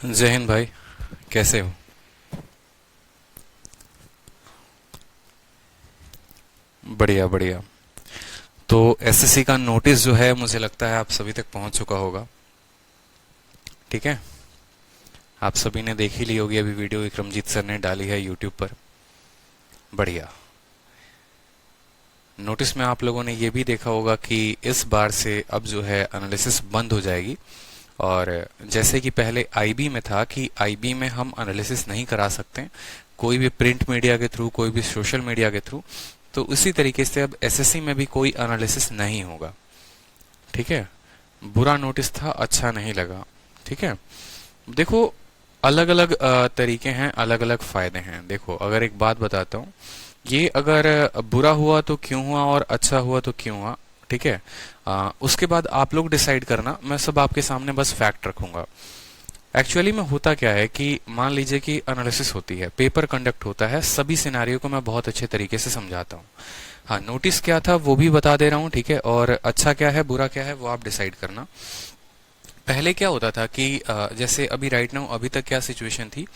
जय हिंद भाई। कैसे हो? बढ़िया बढ़िया। तो एसएससी का नोटिस जो है मुझे लगता है आप सभी तक पहुंच चुका होगा। ठीक है। आप सभी ने देख ही ली होगी, अभी वीडियो विक्रमजीत सर ने डाली है यूट्यूब पर। बढ़िया। नोटिस में आप लोगों ने ये भी देखा होगा कि इस बार से अब जो है एनालिसिस बंद हो जाएगी। और जैसे कि पहले आईबी में था कि आईबी में हम एनालिसिस नहीं करा सकते कोई भी प्रिंट मीडिया के थ्रू, कोई भी सोशल मीडिया के थ्रू, तो उसी तरीके से अब एसएससी में भी कोई एनालिसिस नहीं होगा। ठीक है। बुरा नोटिस था, अच्छा नहीं लगा। ठीक है। देखो, अलग अलग तरीके हैं, अलग अलग फायदे हैं। देखो, अगर एक बात बताता हूँ, ये अगर बुरा हुआ तो क्यों हुआ और अच्छा हुआ तो क्यों हुआ। ठीक है। उसके बाद आप लोग डिसाइड करना, मैं सब आपके सामने बस फैक्ट रखूंगा। एक्चुअली में होता क्या है कि मान लीजिए कि एनालिसिस होती है, पेपर कंडक्ट होता है, सभी सिनारियों को मैं बहुत अच्छे तरीके से समझाता हूँ। हाँ, नोटिस क्या था वो भी बता दे रहा हूँ। ठीक है। और अच्छा क्या है बुरा क्या है वो आप डिसाइड करना। पहले क्या होता था कि जैसे अभी राइट नाउ अभी तक क्या सिचुएशन थी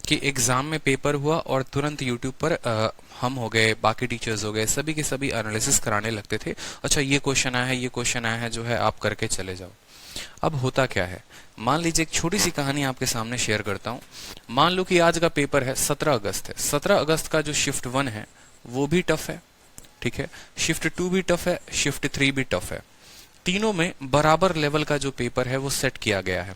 कि एग्जाम में पेपर हुआ और तुरंत यूट्यूब पर हम हो गए, बाकी टीचर्स हो गए, सभी के सभी एनालिसिस कराने लगते थे। अच्छा, ये क्वेश्चन आया है, ये क्वेश्चन आया है, जो है आप करके चले जाओ। अब होता क्या है, मान लीजिए एक छोटी सी कहानी आपके सामने शेयर करता हूँ। मान लो कि आज का पेपर है, 17 अगस्त है। 17 अगस्त का जो शिफ्ट 1 है वो भी टफ है। ठीक है। शिफ्ट 2 भी टफ है, शिफ्ट 3 भी टफ है। तीनों में बराबर लेवल का जो पेपर है वो सेट किया गया है।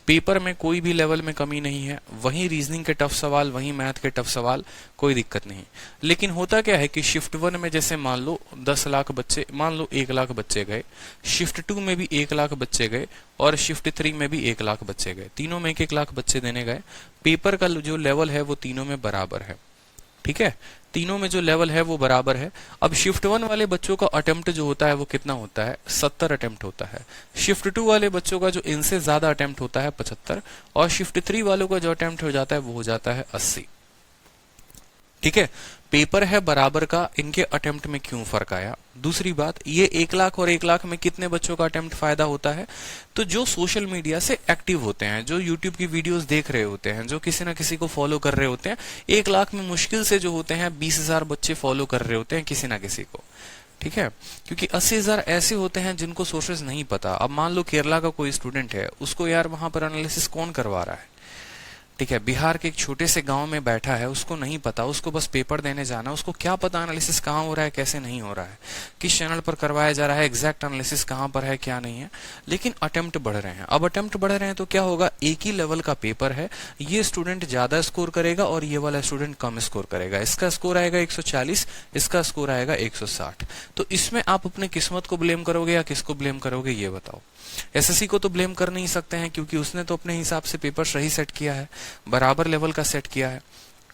पेपर में कोई भी लेवल में कमी नहीं है, वहीं रीजनिंग के टफ सवाल, वहीं मैथ के टफ सवाल, कोई दिक्कत नहीं। लेकिन होता क्या है कि शिफ्ट 1 में जैसे मान लो 10 लाख बच्चे, मान लो 1 लाख बच्चे गए, शिफ्ट 2 में भी 1 लाख बच्चे गए, और शिफ्ट 3 में भी 1 लाख बच्चे गए। तीनों में 1 1 लाख बच्चे देने गए। पेपर का जो लेवल है वो तीनों में बराबर है। ठीक है। तीनों में जो लेवल है वो बराबर है। अब शिफ्ट 1 वाले बच्चों का अटेम्प्ट जो होता है वो कितना होता है? 70 अटेम्प्ट होता है। शिफ्ट 2 वाले बच्चों का जो इनसे ज्यादा अटेम्प्ट होता है 75, और शिफ्ट 3 वालों का जो अटेम्प्ट हो जाता है वो हो जाता है 80। ठीक है। पेपर है बराबर का, इनके अटेम्प्ट में क्यों फर्क आया? दूसरी बात, ये 1 लाख और 1 लाख में कितने बच्चों का अटेम्प्ट फायदा होता है? तो जो सोशल मीडिया से एक्टिव होते हैं, जो यूट्यूब की वीडियोस देख रहे होते हैं, जो किसी ना किसी को फॉलो कर रहे होते हैं। 1 लाख में मुश्किल से जो होते हैं 20,000 बच्चे फॉलो कर रहे होते हैं किसी ना किसी को। ठीक है। क्योंकि 80,000 ऐसे होते हैं जिनको सोर्सेज नहीं पता। अब मान लो केरला का कोई स्टूडेंट है, उसको यार वहां पर एनालिसिस कौन करवा रहा है? ठीक है। बिहार के एक छोटे से गांव में बैठा है, उसको नहीं पता, उसको बस पेपर देने जाना, उसको क्या पता एनालिसिस कहाँ हो रहा है, कैसे नहीं हो रहा है, किस चैनल पर करवाया जा रहा है, एग्जैक्ट एनालिसिस कहाँ पर है, क्या नहीं है। लेकिन अटेम्प्ट बढ़ रहे हैं। अब अटेम्प्ट बढ़ रहे हैं तो क्या होगा, एक ही लेवल का पेपर है, ये स्टूडेंट ज्यादा स्कोर करेगा और ये वाला स्टूडेंट कम स्कोर करेगा। इसका स्कोर आएगा 140, इसका स्कोर आएगा 160। तो इसमें आप अपने किस्मत को ब्लेम करोगे या किसको ब्लेम करोगे, ये बताओ। एसएससी को तो ब्लेम कर नहीं सकते हैं, क्योंकि उसने तो अपने हिसाब से पेपर सही सेट किया है, बराबर लेवल का सेट किया है।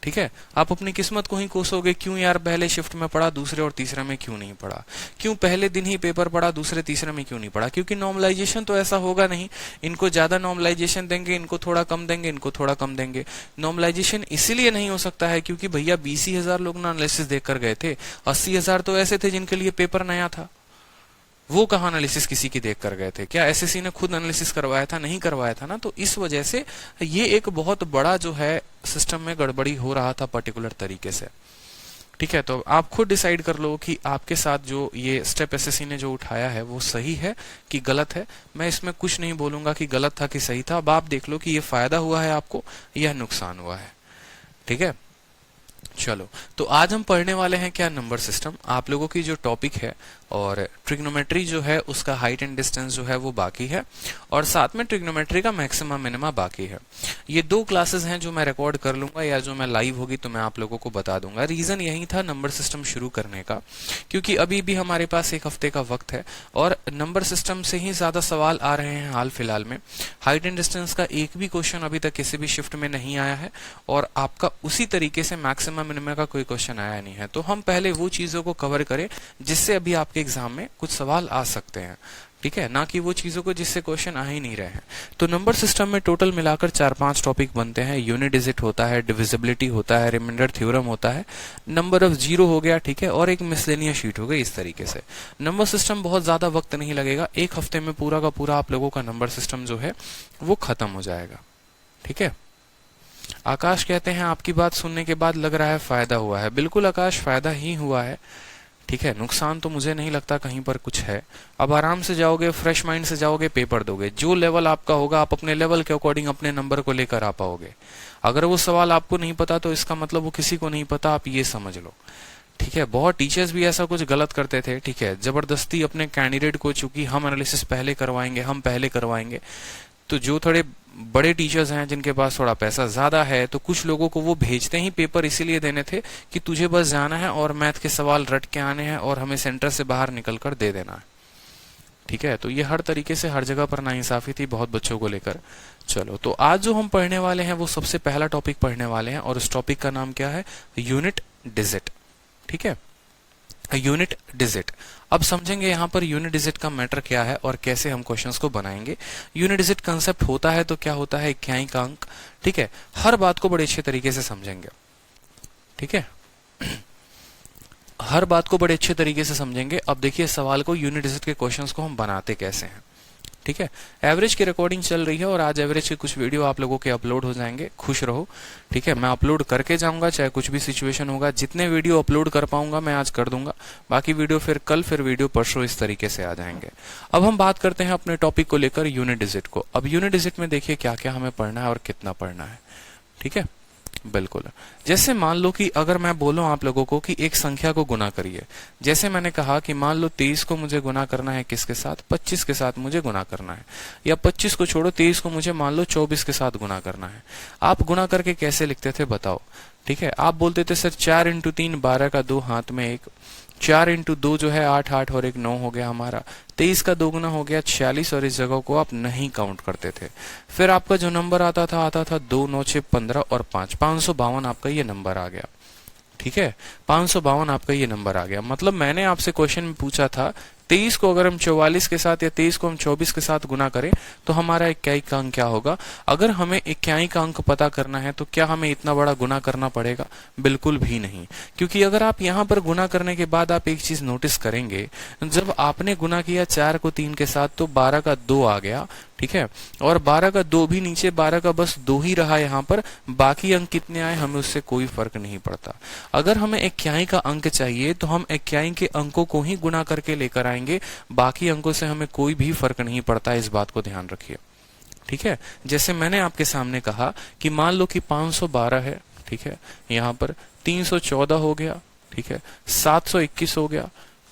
ठीक है। आप अपनी किस्मत को ही कोसोगे, क्यों यार पहले शिफ्ट में पढ़ा, दूसरे और तीसरे में क्यों नहीं पढ़ा, क्यों पहले दिन ही पेपर पढ़ा, दूसरे तीसरे में क्यों नहीं पढ़ा? क्योंकि नॉर्मलाइजेशन तो ऐसा होगा नहीं। इनको ज्यादा नॉर्मलाइजेशन देंगे, इनको थोड़ा कम देंगे, इनको थोड़ा कम देंगे। नॉर्मलाइजेशन इसीलिए नहीं हो सकता है क्योंकि भैया 20,000 लोग ना एनालिसिस देख कर गए थे, 80,000 तो ऐसे थे जिनके लिए पेपर नया था। वो कहाँ एनालिसिस किसी की देख कर गए थे? क्या एसएससी ने खुद एनालिसिस करवाया था? नहीं करवाया था ना। तो इस वजह से ये एक बहुत बड़ा जो है सिस्टम में गड़बड़ी हो रहा था पर्टिकुलर तरीके से। ठीक है। तो आप खुद डिसाइड कर लो कि आपके साथ जो ये स्टेप एसएससी ने जो उठाया है वो सही है कि गलत है। मैं इसमें कुछ नहीं बोलूंगा कि गलत था कि सही था। अब आप देख लो कि ये फायदा हुआ है आपको या नुकसान हुआ है। ठीक है। चलो, तो आज हम पढ़ने वाले हैं क्या, नंबर सिस्टम। आप लोगों की जो टॉपिक है, और ट्रिग्नोमेट्री जो है उसका हाइट एंड डिस्टेंस जो है वो बाकी है, और साथ में ट्रिग्नोमेट्री का मैक्सिमा मिनिमा बाकी है। ये 2 क्लासेस हैं जो मैं रिकॉर्ड कर लूंगा, या जो मैं लाइव होगी तो मैं आप लोगों को बता दूंगा। रीजन यही था नंबर सिस्टम शुरू करने का, क्योंकि अभी भी हमारे पास 1 हफ्ते का वक्त है और नंबर सिस्टम से ही ज्यादा सवाल आ रहे हैं हाल फिलहाल में। हाइट एंड डिस्टेंस का एक भी क्वेश्चन अभी तक किसी भी शिफ्ट में नहीं आया है, और आपका उसी तरीके से मैक्सिमम मिनिमम का कोई क्वेश्चन आया नहीं है। तो हम पहले वो चीजों को कवर करें जिससे अभी आपके एग्जाम में कुछ सवाल आ सकते हैं। ठीक है, ना कि वो चीजों को जिससे क्वेश्चन आ ही नहीं रहे हैं। तो नंबर सिस्टम में टोटल मिलाकर 4-5 टॉपिक बनते हैं। यूनिट डिजिट होता है, डिविजिबिलिटी होता है, रिमाइंडर थ्योरम होता है, नंबर ऑफ जीरो हो गया, ठीक है, और एक मिसलेनियस शीट हो गई। इस तरीके से नंबर सिस्टम बहुत ज्यादा वक्त नहीं लगेगा, 1 हफ्ते में पूरा का पूरा आप लोगों का नंबर सिस्टम जो है वो खत्म हो जाएगा। ठीक है। आकाश कहते हैं आपकी बात सुनने के बाद लग रहा है फायदा हुआ है। बिल्कुल आकाश, फायदा ही हुआ है। ठीक है, नुकसान तो मुझे नहीं लगता कहीं पर कुछ है। अब आराम से जाओगे, फ्रेश माइंड से जाओगे, पेपर दोगे। जो लेवल आपका होगा आप अपने लेवल के अकॉर्डिंग अपने नंबर को लेकर आ पाओगे। अगर वो सवाल आपको नहीं पता तो इसका मतलब वो किसी को नहीं पता, आप ये समझ लो। ठीक है, बहुत टीचर्स भी ऐसा कुछ गलत करते थे। ठीक है, जबरदस्ती अपने कैंडिडेट को, चूंकि हम एनालिसिस पहले करवाएंगे, हम पहले करवाएंगे, तो जो थोड़े बड़े टीचर्स हैं जिनके पास थोड़ा पैसा ज्यादा है, तो कुछ लोगों को वो भेजते ही पेपर इसीलिए देने थे कि तुझे बस जाना है और मैथ के सवाल रट के आने हैं और हमें सेंटर से बाहर निकल कर दे देना है। ठीक है, तो ये हर तरीके से हर जगह पर नाइंसाफी थी बहुत बच्चों को लेकर। चलो, तो आज जो हम पढ़ने वाले हैं वो सबसे पहला टॉपिक पढ़ने वाले हैं और उस टॉपिक का नाम क्या है? Unit digit. ठीक है, यूनिट डिजिट। अब समझेंगे यहाँ पर यूनिट डिजिट का मैटर क्या है और कैसे हम क्वेश्चंस को बनाएंगे। यूनिट डिजिट कंसेप्ट होता है तो क्या होता है? इक्याई का अंक। ठीक है, हर बात को बड़े अच्छे तरीके से समझेंगे। ठीक है, हर बात को बड़े अच्छे तरीके से समझेंगे। अब देखिए सवाल को, यूनिट डिजिट के क्वेश्चंस को हम बनाते कैसे हैं। ठीक है, एवरेज की रिकॉर्डिंग चल रही है और आज एवरेज के कुछ वीडियो आप लोगों के अपलोड हो जाएंगे। खुश रहो। ठीक है, मैं अपलोड करके जाऊंगा चाहे कुछ भी सिचुएशन होगा। जितने वीडियो अपलोड कर पाऊंगा मैं आज कर दूंगा, बाकी वीडियो फिर कल, फिर वीडियो परसों, इस तरीके से आ जाएंगे। अब हम बात करते हैं अपने टॉपिक को लेकर, यूनिट डिजिट को। अब यूनिट डिजिट में देखिए क्या क्या हमें पढ़ना है और कितना पढ़ना है। ठीक है, बिल्कुल। जैसे मान लो कि अगर मैं बोलूं आप लोगों को कि एक संख्या को गुना करिए, जैसे मैंने कहा कि मान लो 23 को मुझे गुना करना है किसके साथ? 25 के साथ मुझे गुना करना है। या 25 को छोड़ो, 23 को मुझे मान लो 24 के साथ गुना करना है। आप गुना करके कैसे लिखते थे बताओ? ठीक है, आप बोलते थे सर 4 इंटू 3 12 का 2 हाथ में 1, 4 इंटू 2 जो है 8, 8 और 1 9 हो गया हमारा। 23 का 2 गुना हो गया 46 और इस जगह को आप नहीं काउंट करते थे। फिर आपका जो नंबर आता था 2 9 6 15 और 5, 552 आपका ये नंबर आ गया। ठीक है, 552 आपका ये नंबर आ गया। मतलब मैंने आपसे क्वेश्चन में पूछा था 23 को अगर हम 44 के साथ या 23 को हम 24 के साथ गुना करें तो हमारा इक्याई का अंक क्या होगा? अगर हमें इक्याई का अंक पता करना है तो क्या हमें इतना बड़ा गुना करना पड़ेगा? बिल्कुल भी नहीं। क्योंकि अगर आप यहाँ पर गुना करने के बाद आप एक चीज नोटिस करेंगे, जब आपने गुना किया 4 को 3 के साथ तो 12 का 2 आ गया। ठीक है, और 12 का 2 भी नीचे, 12 का बस 2 ही रहा यहाँ पर। बाकी अंक कितने आए हमें उससे कोई फर्क नहीं पड़ता। अगर हमें इक्याई का अंक चाहिए तो हम इक्याई के अंकों को ही गुना करके लेकर आएंगे, बाकी अंकों से हमें कोई भी फर्क नहीं पड़ता। इस बात को ध्यान रखिए। ठीक है, जैसे मैंने आपके सामने कहा कि मान लो कि 512 है। ठीक है, यहाँ पर 314 हो गया। ठीक है, 721 हो गया।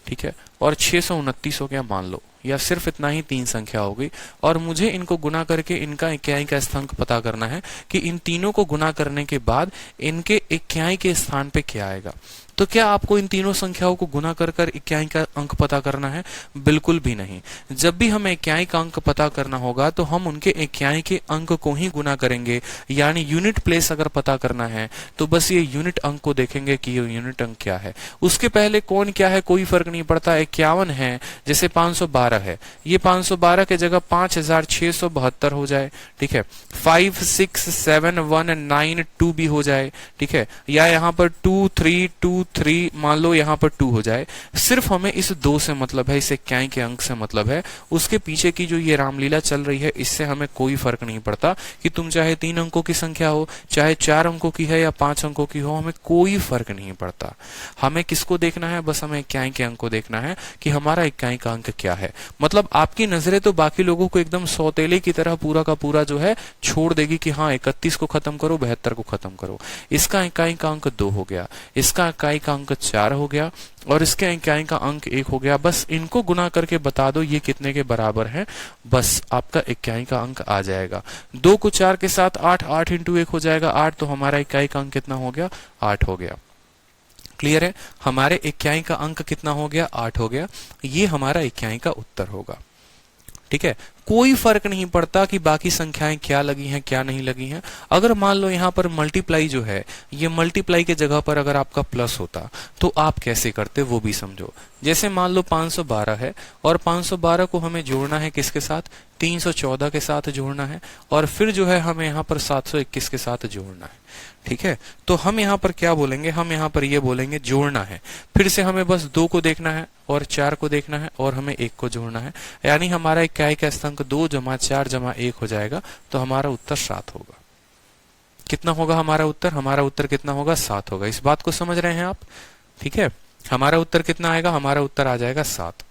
ठीक है, और 629 हो गया मान लो, या सिर्फ इतना ही 3 संख्या हो गई। और मुझे इनको गुना करके इनका इक्याई का स्थान पता करना है कि इन तीनों को गुना करने के बाद इनके इक्याई के स्थान पे क्या आएगा। तो क्या आपको इन तीनों संख्याओं को गुना कर कर इक्याई का अंक पता करना है? बिल्कुल भी नहीं। जब भी हमें इक्याई का अंक पता करना होगा तो हम उनके इक्याई के अंक को ही गुना करेंगे। यानी यूनिट प्लेस अगर पता करना है तो बस ये यूनिट अंक को देखेंगे कि ये यूनिट अंक क्या है। उसके पहले कौन क्या है कोई फर्क नहीं पड़ता। 51 है, जैसे 512 है, ये 512 के जगह 5672 हो जाए। ठीक है, 5 6 7 1 9 2 भी हो जाए। ठीक है, या यहाँ पर 2 3 2 3 मान लो यहाँ पर 2 हो जाए। सिर्फ हमें इस 2 से मतलब है, इस इक्याई के अंक से मतलब है। उसके पीछे की जो ये रामलीला चल रही है इससे हमें कोई फर्क नहीं पड़ता कि तुम चाहे 3 अंकों की संख्या हो, चाहे 4 अंकों की है या 5 अंकों की हो, हमें कोई फर्क नहीं पड़ता। हमें किसको देखना है? बस हमें इक्याई के अंक को देखना है कि हमारा इक्याई का अंक क्या है। मतलब आपकी नजरें तो बाकी लोगों को एकदम सौतेले की तरह पूरा का पूरा जो है छोड़ देगी कि हाँ 31 को खत्म करो, 72 को खत्म करो। इसका इक्याई का अंक 2 हो गया, इसका इक्याई का अंक 4 हो गया और इसके इक्याई का अंक 1 हो गया। बस इनको गुना करके बता दो ये कितने के बराबर है, बस आपका इक्याई का अंक आ जाएगा। 2 को 4 के साथ 8, 8 इंटू 1 हो जाएगा 8, तो हमारा इक्याई का अंक कितना हो गया? 8 हो गया। क्लियर है? हमारे इक्याई का अंक कितना हो गया? 8 हो गया। ये हमारा इक्याई का उत्तर होगा। ठीक है, कोई फर्क नहीं पड़ता कि बाकी संख्याएं क्या लगी हैं क्या नहीं लगी हैं। अगर मान लो यहाँ पर मल्टीप्लाई जो है, ये मल्टीप्लाई के जगह पर अगर आपका प्लस होता तो आप कैसे करते वो भी समझो। जैसे मान लो 512 है और 512 को हमें जोड़ना है किसके साथ? 314 के साथ जोड़ना है और फिर जो है हमें यहाँ पर 721 के साथ जोड़ना है। ठीक है, तो हम यहाँ पर क्या बोलेंगे? हम यहाँ पर ये बोलेंगे जोड़ना है। फिर से हमें बस 2 को देखना है और 4 को देखना है और हमें 1 को जोड़ना है। यानी हमारा इक्याई का स्थान 2 जमा 4 जमा 1 हो जाएगा, तो हमारा उत्तर 7 होगा। कितना होगा हमारा उत्तर? हमारा उत्तर कितना होगा? 7 होगा। इस बात को समझ रहे हैं आप? ठीक है, हमारा उत्तर कितना आएगा? हमारा उत्तर आ जाएगा 7।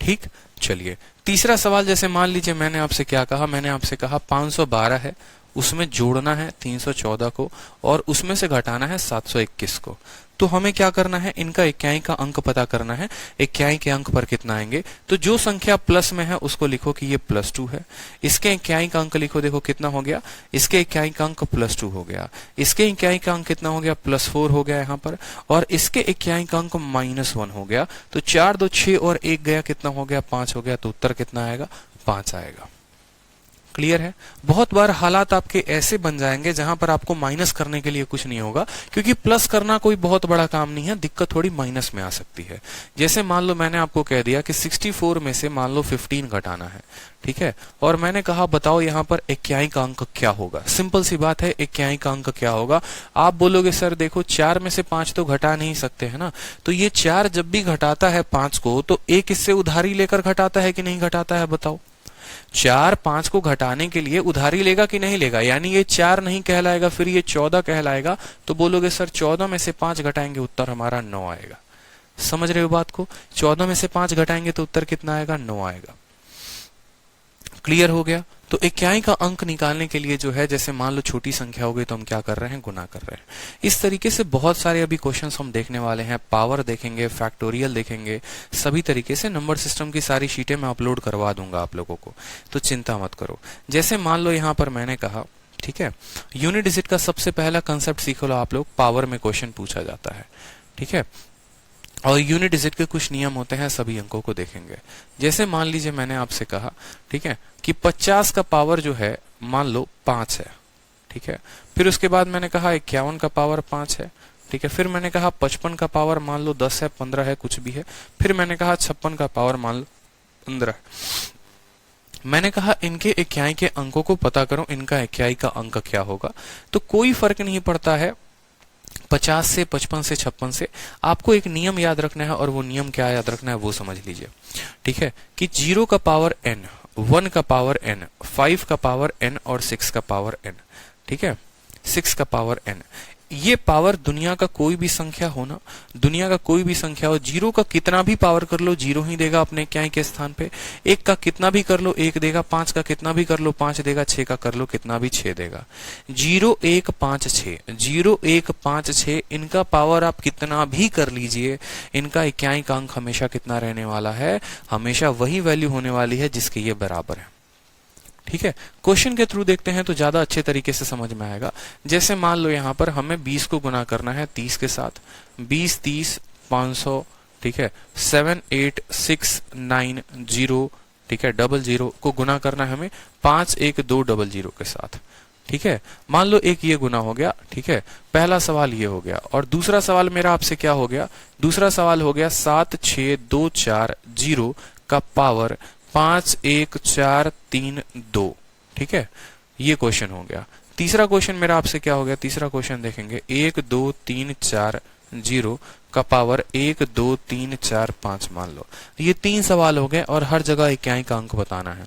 ठीक, चलिए तीसरा सवाल, जैसे मान लीजिए मैंने आपसे क्या कहा, मैंने आपसे कहा 512 है, उसमें जोड़ना है 314 को और उसमें से घटाना है 721 को। तो हमें क्या करना है? इनका इक्याई का अंक पता करना है। इक्याई के अंक पर कितना आएंगे? तो जो संख्या प्लस में है उसको लिखो कि ये +2 है। इसके इक्याई का अंक लिखो, देखो कितना हो गया, इसके इक्याई का अंक +2 हो गया। इसके इक्याई का अंक कितना हो गया? +4 हो गया यहाँ पर। और इसके इक्याई का अंक -1 हो गया। तो 4 2 6 और 1 गया, कितना हो गया? 5 हो गया। तो उत्तर कितना आएगा? 5 आएगा। क्लियर है? बहुत बार हालात आपके ऐसे बन जाएंगे जहां पर आपको माइनस करने के लिए कुछ नहीं होगा, क्योंकि प्लस करना कोई बहुत बड़ा काम नहीं है, दिक्कत थोड़ी माइनस में आ सकती है। जैसे मान लो मैंने आपको कह दिया कि 64 में से मान लो 15 घटाना है, ठीक है, और मैंने कहा बताओ यहाँ पर इक्याई का अंक क्या होगा। सिंपल सी बात है, इक्याई का अंक क्या होगा? आप बोलोगे सर देखो 4 में से 5 तो घटा नहीं सकते है ना, तो ये 4 जब भी घटाता है 5 को, तो एक इससे उधारी लेकर घटाता है कि नहीं घटाता है? बताओ। 4 5 को घटाने के लिए उधारी लेगा कि नहीं लेगा? यानी ये 4 नहीं कहलाएगा, फिर ये 14 कहलाएगा। तो बोलोगे सर 14 में से 5 घटाएंगे, उत्तर हमारा 9 आएगा। समझ रहे हो बात को? 14 में से 5 घटाएंगे तो उत्तर कितना आएगा? 9 आएगा। क्लियर हो गया? तो इक्याई का अंक निकालने के लिए जो है, जैसे मान लो छोटी संख्या हो गई तो हम क्या कर रहे हैं? गुना कर रहे हैं। इस तरीके से बहुत सारे अभी क्वेश्चंस हम देखने वाले हैं। पावर देखेंगे, फैक्टोरियल देखेंगे, सभी तरीके से नंबर सिस्टम की सारी शीटें मैं अपलोड करवा दूंगा आप लोगों को, तो चिंता मत करो। जैसे मान लो यहाँ पर मैंने कहा, ठीक है, यूनिट डिजिट का सबसे पहला कंसेप्ट सीख लो आप लोग। पावर में क्वेश्चन पूछा जाता है, ठीक है, और यूनिट डिजिट के कुछ नियम होते हैं, सभी अंकों को देखेंगे। जैसे मान लीजिए मैंने आपसे कहा, ठीक है, कि 50 का पावर जो है मान लो 5 है, ठीक है, फिर उसके बाद मैंने कहा 51 का पावर 5 है, ठीक है, फिर मैंने कहा 55 का पावर मान लो 10 है, 15 है, कुछ भी है, फिर मैंने कहा 56 का पावर मान लो 15 है। मैंने कहा इनके इक्याई के अंकों को पता करो, इनका इक्याई का अंक क्या होगा। तो कोई फर्क नहीं पड़ता है 50 से, 55 से, 56 से। आपको एक नियम याद रखना है, और वो नियम क्या याद रखना है वो समझ लीजिए, ठीक है, कि 0 का पावर n, 1 का पावर n, 5 का पावर n और 6 का पावर n, ठीक है, 6 का पावर n, ये पावर दुनिया का कोई भी संख्या हो ना, दुनिया का कोई भी संख्या हो, 0 का कितना भी पावर कर लो 0 ही देगा अपने इक्याई के स्थान पे। 1 का कितना भी कर लो 1 देगा, 5 का कितना भी कर लो 5 देगा, 6 का कर लो कितना भी 6 देगा। 0 1 5 6, 0 1 5 6, इनका पावर आप कितना भी कर लीजिए, इनका इक्याई का अंक हमेशा कितना रहने वाला है? हमेशा वही वैल्यू होने वाली है जिसके ये बराबर है। ठीक है, क्वेश्चन के थ्रू देखते हैं तो ज्यादा अच्छे तरीके से समझ में आएगा। जैसे मान लो यहाँ पर हमें 20 को गुना करना है 30 के साथ, 20 30 500, ठीक है, 7 8 6 9 0, ठीक है, 00 को गुना करना है हमें 5 1 2 00 के साथ, ठीक है। मान लो एक ये गुना हो गया, ठीक है, पहला सवाल ये हो गया। और दूसरा सवाल मेरा आपसे क्या हो गया? दूसरा सवाल हो गया 7 6 2 4 0 का पावर 5 1 4 3 2, ठीक है, ये क्वेश्चन हो गया। तीसरा क्वेश्चन मेरा आपसे क्या हो गया? तीसरा क्वेश्चन देखेंगे 1 2 3 4 0 का पावर 1 2 3 4 5 मान लो। ये 3 सवाल हो गए और हर जगह इक्याई का अंक बताना है।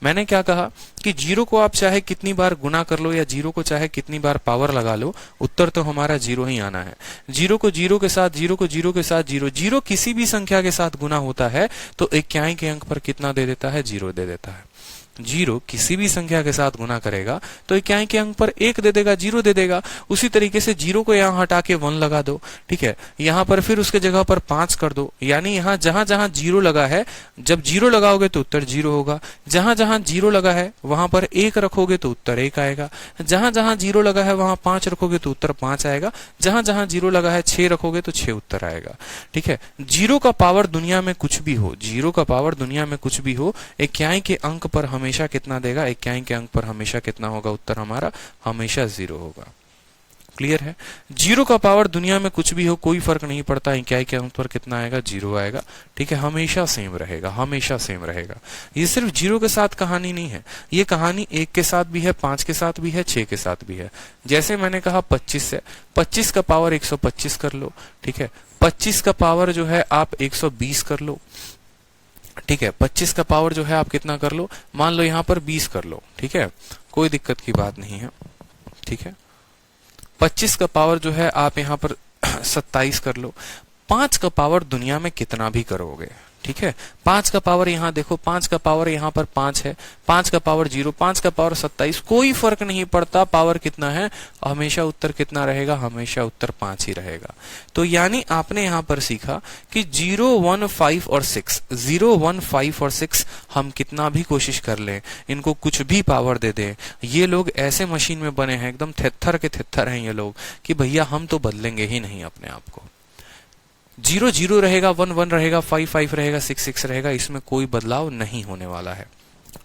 मैंने क्या कहा कि 0 को आप चाहे कितनी बार गुना कर लो या 0 को चाहे कितनी बार पावर लगा लो, उत्तर तो हमारा 0 ही आना है। 0 को 0 के साथ, 0 को 0 के साथ 0, 0 किसी भी संख्या के साथ गुना होता है तो इक्याई के अंक पर कितना दे देता है? 0 दे देता है। 0 किसी भी संख्या के साथ गुना करेगा तो इक्याई के अंक पर 1 दे देगा, 0 दे देगा। उसी तरीके से 0 को यहाँ हटा के 1 लगा दो, ठीक है, यहाँ पर फिर उसके जगह पर 5 कर दो। यानी यहाँ जहां जहां 0 लगा है, जब 0 लगाओगे तो उत्तर 0 होगा। जहां जहां 0 लगा है वहां पर 1 रखोगे तो उत्तर 1 आएगा। जहां जहां 0 लगा है वहां 5 रखोगे तो उत्तर 5 आएगा। जहां जहां 0 लगा है 6 रखोगे तो 6 उत्तर आएगा, ठीक है। 0 का पावर दुनिया में कुछ भी हो, 0 का पावर दुनिया में कुछ भी हो, इक्याई के अंक पर हमेशा कितना देगा? इक्याई के अंक पर हमेशा कितना होगा? उत्तर हमारा हमेशा 0 होगा। क्लियर है? 0 का पावर दुनिया में कुछ भी हो, कोई फर्क नहीं पड़ता, इक्याई के अंक पर कितना आएगा? 0 आएगा, ठीक है, हमेशा सेम रहेगा, हमेशा सेम रहेगा। ये सिर्फ 0 के साथ कहानी नहीं है, ये कहानी 1 के साथ भी है, 5 के साथ भी है, 6 के साथ भी है। जैसे मैंने कहा 25 है, 25 का पावर 125 कर लो, ठीक है, 25 का पावर जो है आप 120 कर लो, ठीक है, 25 का पावर जो है आप कितना कर लो? मान लो यहाँ पर 20 कर लो, ठीक है, कोई दिक्कत की बात नहीं है, ठीक है। 25 का पावर जो है आप यहाँ पर 27 कर लो। 5 का पावर दुनिया में कितना भी करोगे, ठीक है। 5 का पावर यहाँ देखो, 5 का पावर यहाँ पर 5 है, 5 का पावर 0, 5 का पावर 27, कोई फर्क नहीं पड़ता पावर कितना है, हमेशा उत्तर कितना रहेगा, हमेशा उत्तर 5 ही रहेगा। तो यानी आपने यहाँ पर सीखा कि 0, 1, 5 और 6, 0, 1, 5 और 6 हम कितना भी कोशिश कर लें, इनको कुछ भी पावर दे दें, ये लोग ऐसे मशीन में बने हैं, एकदम थेत्थर के थेत्थर हैं ये लोग, कि भैया हम तो बदलेंगे ही नहीं अपने आप को। 0, 0 रहेगा, 1, 1 रहेगा, 5, 5 रहेगा, 6, 6 रहेगा, इसमें कोई बदलाव नहीं होने वाला है,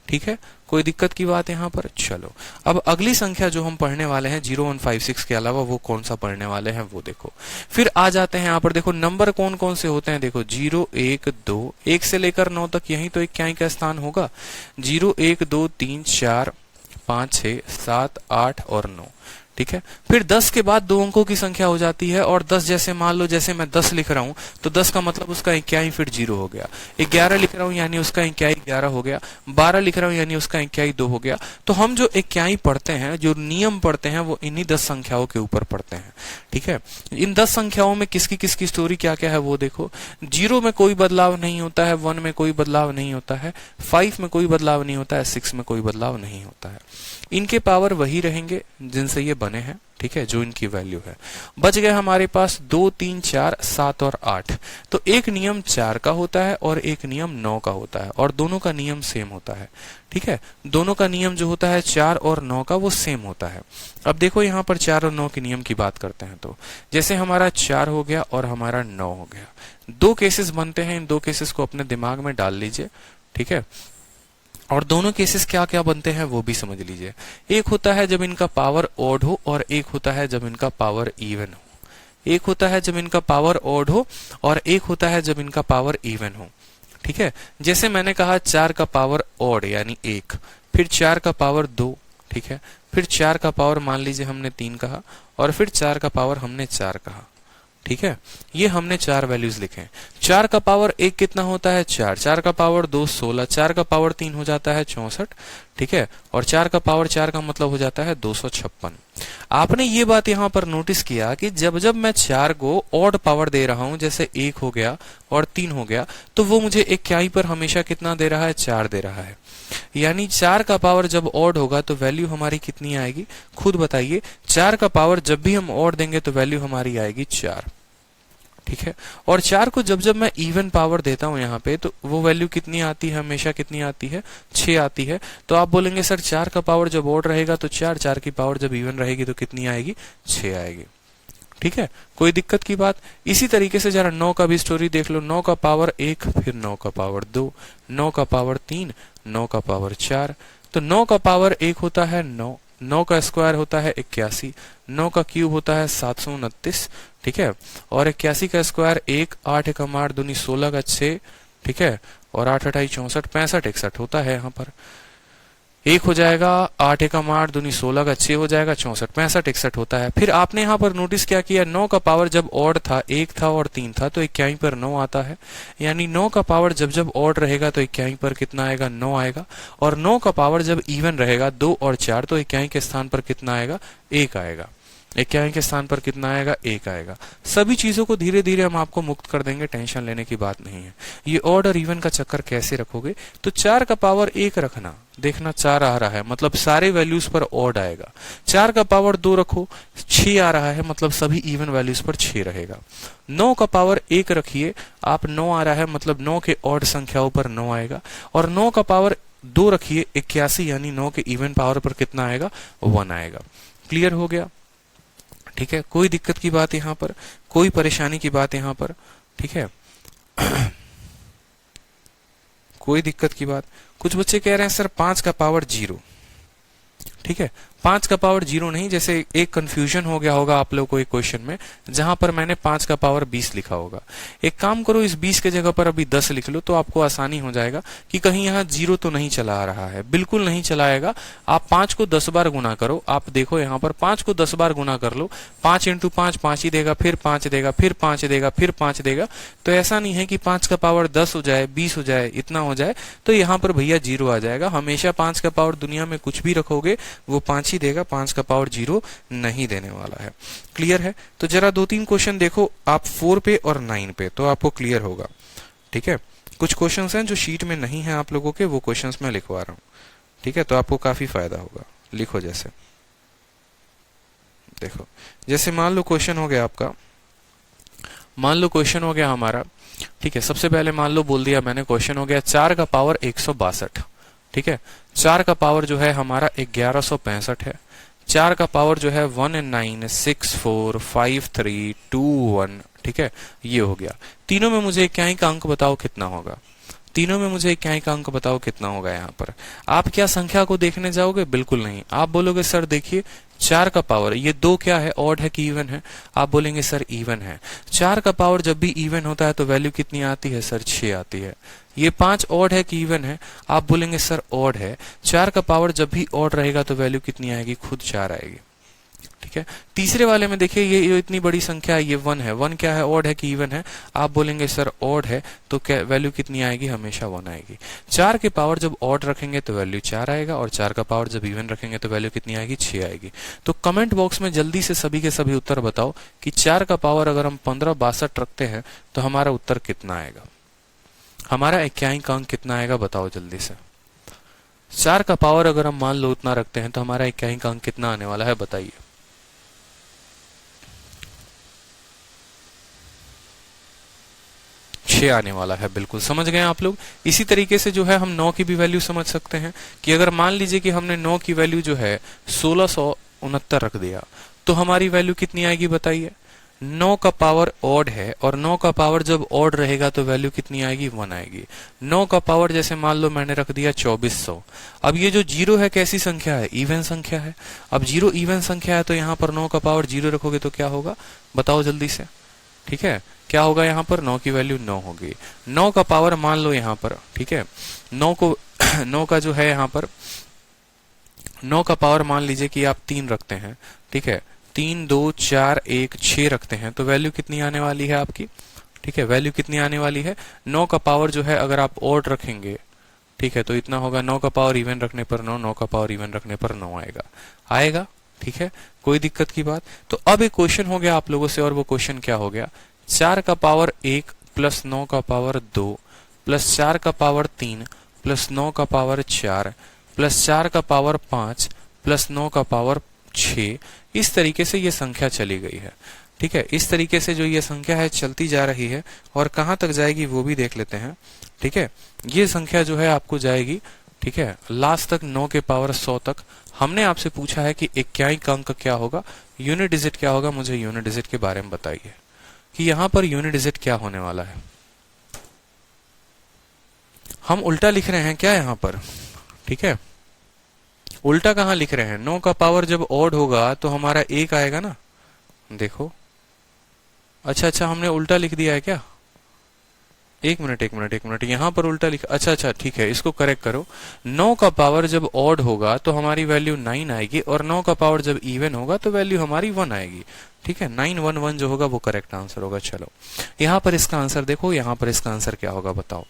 ठीक है। कोई दिक्कत की बात यहाँ पर। चलो अब अगली संख्या जो हम पढ़ने वाले हैं 0, 1, 5, 6 के अलावा, वो कौन सा पढ़ने वाले हैं वो देखो। फिर आ जाते हैं यहाँ पर, देखो नंबर कौन कौन से होते हैं, देखो 0, 1, 2, 1 से लेकर 9 तक, यही तो इक्याई का स्थान होगा। 0, 1, 2, 3, 4, 5, 6, 7, 8 और 9, ठीक है। फिर 10 के बाद 2 अंकों की संख्या हो जाती है, और 10 जैसे मान लो, जैसे मैं 10 लिख रहा हूं तो 10 का मतलब उसका इक्याई फिर 0 हो गया। 11 लिख रहा हूं यानी उसका इक्याई 11 हो गया। 12 लिख रहा हूं यानी उसका इक्याई 2 हो गया। तो हम जो इक्याई पढ़ते हैं, जो नियम पढ़ते हैं, वो इन्हीं 10 संख्याओं के ऊपर पढ़ते हैं, ठीक है। इन 10 संख्याओं में किसकी किसकी स्टोरी क्या क्या है वो देखो। 0 में कोई बदलाव नहीं होता है, 1 में कोई बदलाव नहीं होता है, 5 में कोई बदलाव नहीं होता है, 6 में कोई बदलाव नहीं होता है। इनके पावर वही रहेंगे जिनसे ये बने हैं, ठीक है, जो इनकी वैल्यू है। बच गए हमारे पास 2, 3, 4, 7 और 8। तो एक नियम 4 का होता है और एक नियम 9 का होता है, और दोनों का नियम सेम होता है, ठीक है। दोनों का नियम जो होता है 4 और 9 का, वो सेम होता है। अब देखो यहाँ पर 4 और 9 के नियम की बात करते हैं, तो जैसे हमारा 4 हो गया और हमारा 9 हो गया, 2 केसेस बनते हैं, इन 2 केसेस को अपने दिमाग में डाल लीजिए, ठीक है। और दोनों केसेस क्या क्या बनते हैं वो भी समझ लीजिए। एक होता है जब इनका पावर ऑड हो, और एक होता है जब इनका पावर इवन हो। एक होता है जब इनका पावर ऑड हो, और एक होता है जब इनका पावर इवन हो, ठीक है। जैसे मैंने कहा 4 का पावर ऑड यानी 1, फिर 4 का पावर 2, ठीक है, फिर 4 का पावर मान लीजिए हमने 3 कहा, और फिर 4 का पावर हमने 4 कहा, ठीक है। ये हमने 4 वैल्यूज लिखे। 4 का पावर 1 कितना होता है, 4, 4 का पावर 2, 16, 4 का पावर 3 हो जाता है 64, ठीक है, और 4 का पावर 4 का मतलब हो जाता है 256। आपने ये बात यहाँ पर नोटिस किया कि जब जब मैं 4 को ऑड पावर दे रहा हूं, जैसे 1 हो गया और 3 हो गया, तो वो मुझे इक्याई पर हमेशा कितना दे रहा है, 4 दे रहा है। यानी 4 का पावर जब ऑड होगा तो वैल्यू हमारी कितनी आएगी, खुद बताइए। 4 का पावर जब भी हम ऑड देंगे तो वैल्यू हमारी आएगी 4, ठीक है। और 4 को जब जब मैं इवन पावर देता हूं यहाँ पे, तो वो वैल्यू कितनी आती है, हमेशा कितनी आती है, 6 आती है। तो आप बोलेंगे सर 4 का पावर जब ऑड रहेगा तो 4, 4 की पावर जब इवन रहेगी तो कितनी आएगी, 6 आएगी, ठीक है। कोई दिक्कत की बात। इसी तरीके से जरा 9 का भी स्टोरी देख लो। 9 का पावर 1, फिर 9 का पावर 2, 9 का पावर 3, 9 का पावर 4। तो 9 का पावर 1 होता है 9, 9 का स्क्वायर होता है 81, 9 का क्यूब होता है 729, ठीक है, और 81 का स्क्वायर 1, 8 का 8 दूनी 16 का 6, ठीक है, और 8 8 64, 65 61 होता है यहाँ पर। 1 हो जाएगा, 8 1 8 दूनी 16 का 6 हो जाएगा, 64 65 61 होता है। फिर आपने यहाँ पर नोटिस क्या किया, 9 का पावर जब ऑड था, 1 था और 3 था, तो इक्याई पर 9 आता है। यानी 9 का पावर जब जब ऑड रहेगा तो इक्याई पर कितना आएगा, 9 आएगा। और 9 का पावर जब इवन रहेगा, 2 और 4, तो इक्याई के स्थान पर कितना आएगा, 1 आएगा। इक्याई के स्थान पर कितना आएगा, 1 आएगा। सभी चीजों को धीरे धीरे हम आपको मुक्त कर देंगे, टेंशन लेने की बात नहीं है। ये ऑड और इवन का चक्कर कैसे रखोगे, तो 4 का पावर 1 रखना, देखना 4 आ रहा है मतलब सारे वैल्यूज पर ऑड आएगा। 4 का पावर 2 रखो, 6 आ रहा है मतलब सभी इवन वैल्यूज पर 6 रहेगा। 9 का पावर 1 रखिए आप, 9 आ रहा है मतलब 9 के ऑड संख्याओं पर 9 आएगा। और 9 का पावर 2 रखिए, 81, यानी 9 के इवन पावर पर कितना आएगा, 1 आएगा। क्लियर हो गया, ठीक है। कोई दिक्कत की बात यहाँ पर, कोई परेशानी की बात यहाँ पर, ठीक है। कोई दिक्कत की बात। कुछ बच्चे कह रहे हैं सर 5 का पावर 0, ठीक है, 5 का पावर 0 नहीं, जैसे एक कंफ्यूजन हो गया होगा आप लोग को एक क्वेश्चन में जहां पर मैंने 5 का पावर 20 लिखा होगा। एक काम करो, इस 20 के जगह पर अभी 10 लिख लो तो आपको आसानी हो जाएगा कि कहीं यहाँ 0 तो नहीं चला आ रहा है। बिल्कुल नहीं चलाएगा। आप 5 को 10 बार गुना करो, आप देखो यहाँ पर 5 को 10 बार गुना कर लो, 5 इंटू 5 5 ही देगा, फिर 5 देगा, फिर 5 देगा, फिर 5 देगा। तो ऐसा नहीं है कि 5 का पावर 10 हो जाए, 20 हो जाए, इतना हो जाए तो यहाँ पर भैया 0 आ जाएगा। हमेशा 5 का पावर दुनिया में कुछ भी रखोगे वो 5 ही देगा, 5 का पावर 0 नहीं देने वाला है। क्लियर है? तो जरा 2-3 क्वेश्चन देखो आप 4 पे और 9 पे, तो आपको क्लियर होगा। ठीक है, कुछ क्वेश्चंस हैं जो शीट में नहीं है आप लोगों के, वो क्वेश्चंस मैं लिखवा रहा हूं। ठीक है, तो आपको काफी फायदा होगा। लिखो, जैसे देखो, जैसे मान लो क्वेश्चन हो गया आपका, मान लो क्वेश्चन हो गया हमारा, ठीक है, सबसे पहले मान लो बोल दिया मैंने, क्वेश्चन हो गया 4 का पावर 162। ठीक है, 4 का पावर जो है हमारा 1165 है। 4 का पावर जो है 1 and 9 6 4 5 3 2 1। ठीक है, ये हो गया। तीनों में मुझे इक्याई का अंक बताओ कितना होगा। तीनों में मुझे इक्याई का अंक बताओ कितना होगा। यहाँ पर आप क्या संख्या को देखने जाओगे? बिल्कुल नहीं। आप बोलोगे सर देखिए 4 का पावर, ये 2 क्या है, ऑड है कि इवन है? आप बोलेंगे सर इवन है। 4 का पावर जब भी इवन होता है तो वैल्यू कितनी आती है सर? 6 आती है। ये 5 ऑड है कि इवन है? आप बोलेंगे सर ऑड है। 4 का पावर जब भी ऑड रहेगा तो वैल्यू कितनी आएगी? खुद 4 आएगी। ठीक है, तीसरे वाले में देखिए ये इतनी बड़ी संख्या है, ये 1 है। 1 क्या है, ऑड है कि इवन है? आप बोलेंगे सर ऑड है, तो क्या वैल्यू कितनी आएगी? हमेशा 1 आएगी। 4 के पावर जब ऑड रखेंगे तो वैल्यू 4 आएगा, और 4 का पावर जब इवन रखेंगे तो वैल्यू कितनी आएगी? 6 आएगी। तो कमेंट बॉक्स में जल्दी से सभी के सभी उत्तर बताओ कि 4 का पावर अगर हम 1562 रखते हैं तो हमारा उत्तर कितना आएगा, हमारा इक्याई का अंक कितना आएगा? बताओ जल्दी से। 4 का पावर अगर हम मान लो उतना रखते हैं तो हमारा इक्याई का अंक कितना आने वाला है, बताइए। 6 आने वाला है। बिल्कुल समझ गए आप लोग। इसी तरीके से जो है हम 9 की भी वैल्यू समझ सकते हैं कि अगर मान लीजिए कि हमने 9 की वैल्यू जो है 1669 रख दिया तो हमारी वैल्यू कितनी आएगी बताइए। 9 का पावर ऑड है, और 9 का पावर जब ऑड रहेगा तो वैल्यू कितनी आएगी? 1 आएगी। 9 का पावर जैसे मान लो मैंने रख दिया 2400। अब ये जो 0 है कैसी संख्या है? इवन संख्या है। अब 0 इवन संख्या है तो यहाँ पर 9 का पावर 0 रखोगे तो क्या होगा, बताओ जल्दी से। ठीक है, क्या होगा यहाँ पर? 9 की वैल्यू 9 होगी। 9 का पावर मान लो यहाँ पर, ठीक है, 9 को 9 का जो है यहाँ पर 9 का पावर मान लीजिए कि आप 3 रखते हैं। ठीक है, 3 2 4 1 6 रखते हैं तो वैल्यू कितनी आने वाली है आपकी? ठीक है, वैल्यू कितनी आने वाली है? 9 का पावर जो है अगर आप ऑड रखेंगे, ठीक है, तो इतना होगा। 9 का पावर इवन रखने पर 9, 9 का पावर इवन रखने पर 9 आएगा, आएगा। ठीक है, कोई दिक्कत की बात? तो अब एक क्वेश्चन हो गया आप लोगों से, और वो क्वेश्चन क्या हो गया? 4 का पावर 1 प्लस 9 का पावर 2 प्लस 4 का पावर 3 प्लस 9 का पावर 4 प्लस 4 का पावर 5 प्लस 9 का पावर 6। इस तरीके से ये संख्या चली गई है। ठीक है, इस तरीके से जो ये संख्या है चलती जा रही है, और कहां तक जाएगी वो भी देख लेते हैं। ठीक है, ये संख्या जो है आपको जाएगी, ठीक है, लास्ट तक 9 के पावर 100 तक। हमने आपसे पूछा है कि इक्याई का अंक क्या होगा, यूनिट डिजिट क्या होगा, मुझे यूनिट डिजिट के बारे में बताइए कि यहाँ पर यूनिट डिजिट क्या होने वाला है। हम उल्टा लिख रहे हैं क्या यहाँ पर? ठीक है, उल्टा कहाँ लिख रहे हैं? 9 का पावर जब ऑड होगा तो हमारा 1 आएगा ना। देखो, अच्छा, हमने उल्टा लिख दिया है क्या? एक मिनट, यहाँ पर उल्टा लिखा। अच्छा, ठीक है, इसको करेक्ट करो। 9 का पावर जब ऑड होगा तो हमारी वैल्यू 9 आएगी, और 9 का पावर जब इवन होगा तो वैल्यू हमारी 1 आएगी। ठीक है, 911 जो होगा वो करेक्ट आंसर होगा। चलो, यहाँ पर इसका आंसर देखो, यहाँ पर इसका आंसर क्या होगा बताओ।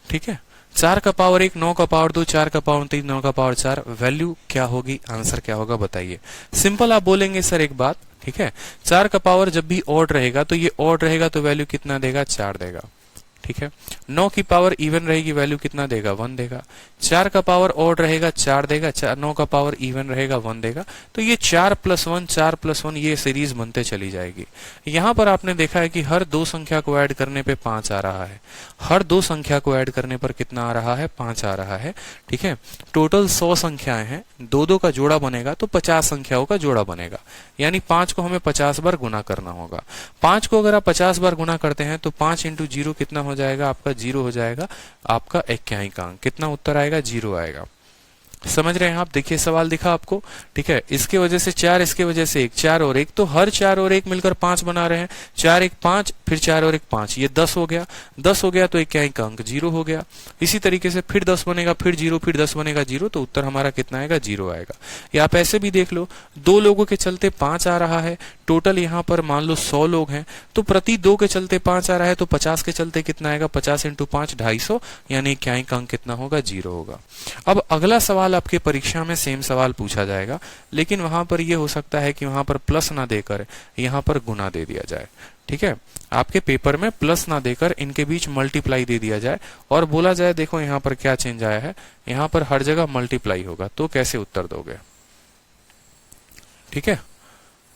ठीक है, 4 का पावर 1, 9 का पावर 2, 4 का पावर 3, 9 का पावर 4, वैल्यू क्या होगी, आंसर क्या होगा बताइए। सिंपल, आप बोलेंगे सर एक बात, ठीक है, 4 का पावर जब भी ऑड रहेगा तो ये ऑड रहेगा तो वैल्यू कितना देगा? 4 देगा। ठीक है, 9 की पावर इवन रहेगी, वैल्यू कितना देगा? 1 देगा। 4 का पावर ऑड रहेगा, 4 देगा। 9 का पावर इवन रहेगा, 1 देगा। तो ये 4 + 1 4 + 1 ये सीरीज बनते चली जाएगी। यहाँ पर आपने देखा है कि हर दो संख्या को ऐड करने पे 5 आ रहा है। हर दो संख्या को ऐड करने पर कितना आ रहा है? 5 आ रहा है। ठीक है, टोटल 100 संख्याएं हैं, 2 का जोड़ा बनेगा तो 50 संख्याओं का जोड़ा बनेगा, यानी 5 को हमें 50 बार गुना करना होगा। 5 को अगर आप 50 बार गुना करते हैं तो 5 × 0 कितना हो जाएगा? आपका 0 हो जाएगा। आपका इक्याई का अंक कितना उत्तर आएगा? 0 आएगा। समझ रहे हैं आप? देखिए सवाल दिखा आपको, ठीक है। इसके वजह से 4, इसके वजह से 1, 4 और 1, तो हर 4 और 1 मिलकर 5 बना रहे हैं। 4 1 5, फिर 4 और 1 5, ये 10 हो गया। 10 हो गया तो इक्याई का अंक 0 हो गया। इसी तरीके से फिर 10 बनेगा, फिर 0, फिर 10 बनेगा 0, तो उत्तर हमारा कितना आएगा? 0 आएगा। या आप ऐसे भी देख लो, 2 लोगों के चलते 5 आ रहा है, टोटल यहाँ पर मान लो 100 लोग हैं, तो प्रति 2 के चलते 5 आ रहा है, तो 50 के चलते कितना आएगा? 50 × 5 250, यानी इक्याई का अंक कितना होगा? 0 होगा। अब अगला सवाल आपके परीक्षा में सेम सवाल पूछा जाएगा, लेकिन वहां पर यह हो सकता है कि वहां पर प्लस ना देकर यहां पर गुना दे दिया जाए, ठीक है। आपके पेपर में प्लस ना देकर इनके बीच मल्टीप्लाई दे दिया जाए और बोला जाए देखो यहां पर क्या चेंज आया है, यहां पर हर जगह मल्टीप्लाई होगा, तो कैसे उत्तर दोगे? ठीक है,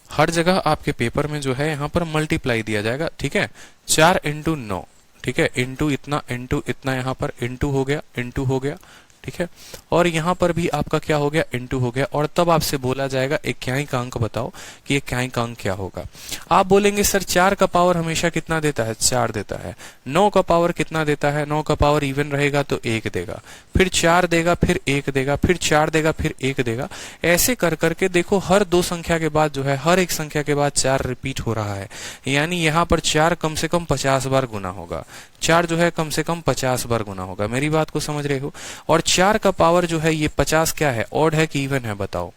हर जगह आपके पेपर में जो है यहां पर मल्टीप्लाई दिया जाएगा, ठीक है। 4 × 9, ठीक है, इंटू इतना यहाँ पर इंटू हो गया, ठीक है। और यहाँ पर भी आपका क्या हो गया? इंटू हो गया। और तब आपसे बोला जाएगा इक्याई का अंक बताओ कि इक्याई का अंक क्या होगा। आप बोलेंगे सर 4 का पावर हमेशा कितना देता है? 4 देता है। 9 का पावर कितना देता है? 9 का पावर इवन रहेगा तो 1 देगा, फिर 4 देगा, फिर 1 देगा, फिर 4 देगा, फिर 1 देगा। ऐसे कर करके देखो हर 2 संख्या के बाद जो है, हर एक संख्या के बाद 4 रिपीट हो रहा है, यानी यहाँ पर 4 कम से कम 50 बार गुना होगा। 4 जो है कम से कम 50 बार गुना होगा। मेरी बात को समझ रहे हो? और 4 का पावर जो है ये 50 क्या है? ऑड है कि इवन है? बताओ।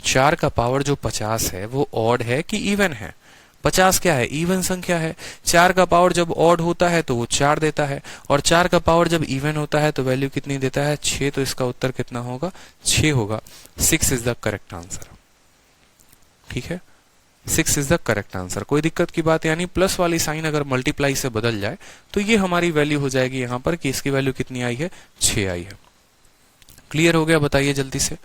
4 का पावर जो 50 है वो ऑड है कि इवन है? 50 क्या है? इवन संख्या है। 4 का पावर जब ऑड होता है तो वो 4 देता है, और 4 का पावर जब इवन होता है तो वैल्यू कितनी देता है? 6। तो इसका उत्तर कितना होगा? 6 होगा। 6 इज द करेक्ट आंसर, ठीक है। 6 इज द करेक्ट आंसर। कोई दिक्कत की बात, यानी प्लस वाली साइन अगर मल्टीप्लाई से बदल जाए तो ये हमारी वैल्यू हो जाएगी यहाँ पर कि इसकी वैल्यू कितनी आई है? 6 आई है। क्लियर हो गया? बताइए जल्दी से।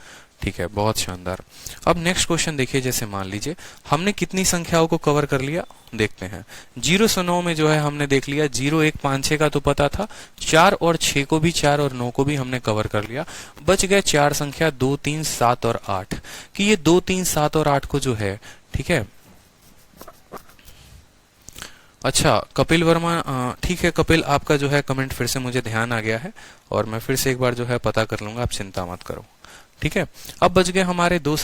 ठीक है, बहुत शानदार। अब नेक्स्ट क्वेश्चन देखिए, जैसे मान लीजिए हमने कितनी संख्याओं को कवर कर लिया, देखते हैं। 0 से 9 में जो है हमने देख लिया, 0 1 5 6 का तो पता था, 4 और 6 को भी, 4 और 9 को भी हमने कवर कर लिया। बच गए 4 संख्या 2 3 7 और 8, कि ये 2 3 7 और 8 को जो है, ठीक है। अच्छा कपिल वर्मा, ठीक है कपिल, आपका जो है कमेंट फिर से मुझे ध्यान आ गया है और मैं फिर से एक बार जो है पता कर लूंगा, आप चिंता मत करो, ठीक है। अब बच गए हमारे 3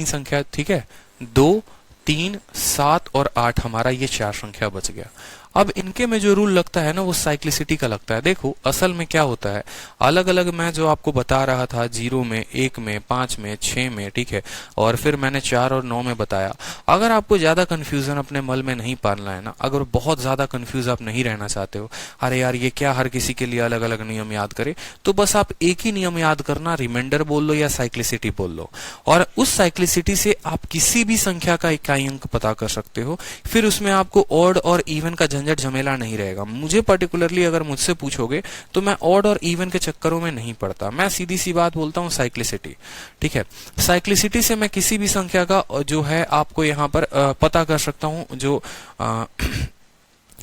संख्या, ठीक है। 2 3 7 और 8, हमारा ये 4 संख्या बच गया। अब इनके में जो रूल लगता है ना, वो साइक्लिसिटी का लगता है। देखो असल में क्या होता है, अलग अलग मैं जो आपको बता रहा था, 0 में, 1 में, 5 में, 6 में, ठीक है, और फिर मैंने 4 और 9 में बताया। अगर आपको ज्यादा कंफ्यूजन अपने मन में नहीं पालना है ना, अगर बहुत ज्यादा कंफ्यूज आप नहीं रहना चाहते हो, अरे यार ये क्या हर किसी के लिए अलग अलग नियम याद करे, तो बस आप एक ही नियम याद करना, रिमाइंडर बोल लो या साइक्लिसिटी बोल लो, और उस साइक्लिसिटी से आप किसी भी संख्या का इकाई अंक पता कर सकते हो। फिर उसमें आपको ऑड और इवन का झंझट झमेला नहीं रहेगा। मुझे पर्टिकुलरली अगर मुझसे पूछोगे तो मैं ऑड और इवन के चक्करों में नहीं पड़ता, मैं सीधी सी बात बोलता हूं, साइक्लिसिटी, ठीक है। साइक्लिसिटी से मैं किसी भी संख्या का जो है आपको यहाँ पर पता कर सकता हूं, जो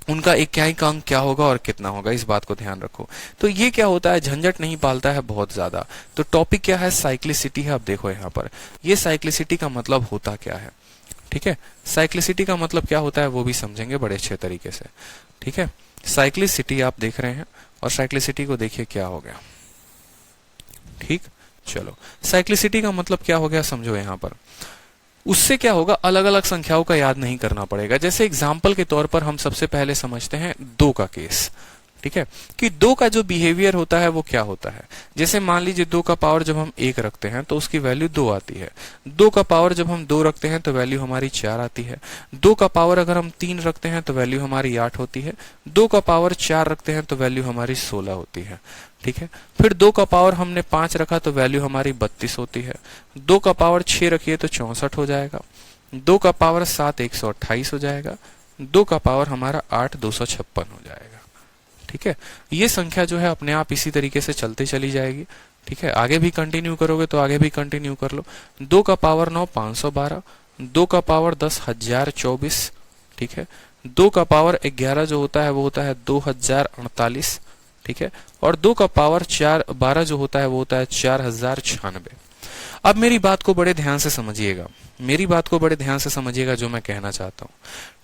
उनका इकाई का अंक क्या होगा और कितना होगा, इस बात को ध्यान रखो। तो ये क्या होता है, झंझट नहीं पालता है बहुत ज्यादा। तो टॉपिक क्या है, साइक्लिसिटी है। अब देखो यहाँ पर ये साइक्लिसिटी का मतलब होता क्या है, ठीक है। साइक्लिसिटी का मतलब क्या होता है वो भी समझेंगे बड़े अच्छे तरीके से, ठीक है। साइक्लिसिटी आप देख रहे हैं और साइक्लिसिटी को देखिए क्या हो गया, ठीक। चलो साइक्लिसिटी का मतलब क्या हो गया समझो यहाँ पर। उससे क्या होगा, अलग अलग संख्याओं का याद नहीं करना पड़ेगा। जैसे एग्जाम्पल के तौर पर हम सबसे पहले समझते हैं 2 का केस, ठीक है, कि 2 का जो बिहेवियर होता है वो क्या होता है। जैसे मान लीजिए 2 का पावर जब हम 1 रखते हैं तो उसकी वैल्यू 2 आती है। 2 का पावर जब हम 2 रखते हैं तो वैल्यू हमारी 4 आती है। 2 का पावर अगर हम 3 रखते हैं तो वैल्यू हमारी 8 होती है। 2 का पावर 4 रखते हैं तो वैल्यू हमारी 16 होती है, ठीक है। फिर 2 का पावर हमने 5 रखा तो वैल्यू हमारी 32 होती है। 2 का पावर 6 रखिए तो 64 हो जाएगा। 2 का पावर 7 128 हो जाएगा। 2 का पावर हमारा 8 256 हो जाएगा, ठीक है। ये संख्या जो है अपने आप इसी तरीके से चलते चली जाएगी, ठीक है। आगे भी कंटिन्यू करोगे तो आगे भी कंटिन्यू कर लो। 2 का पावर 9 512, 2 का पावर 10 1024, ठीक है। 2 का पावर 11 जो होता है वो होता है 2048, ठीक है। और 2 का पावर 12 जो होता है वो होता है 4096। अब मेरी बात को बड़े ध्यान से समझिएगा, मेरी बात को बड़े ध्यान से समझिएगा जो मैं कहना चाहता हूं,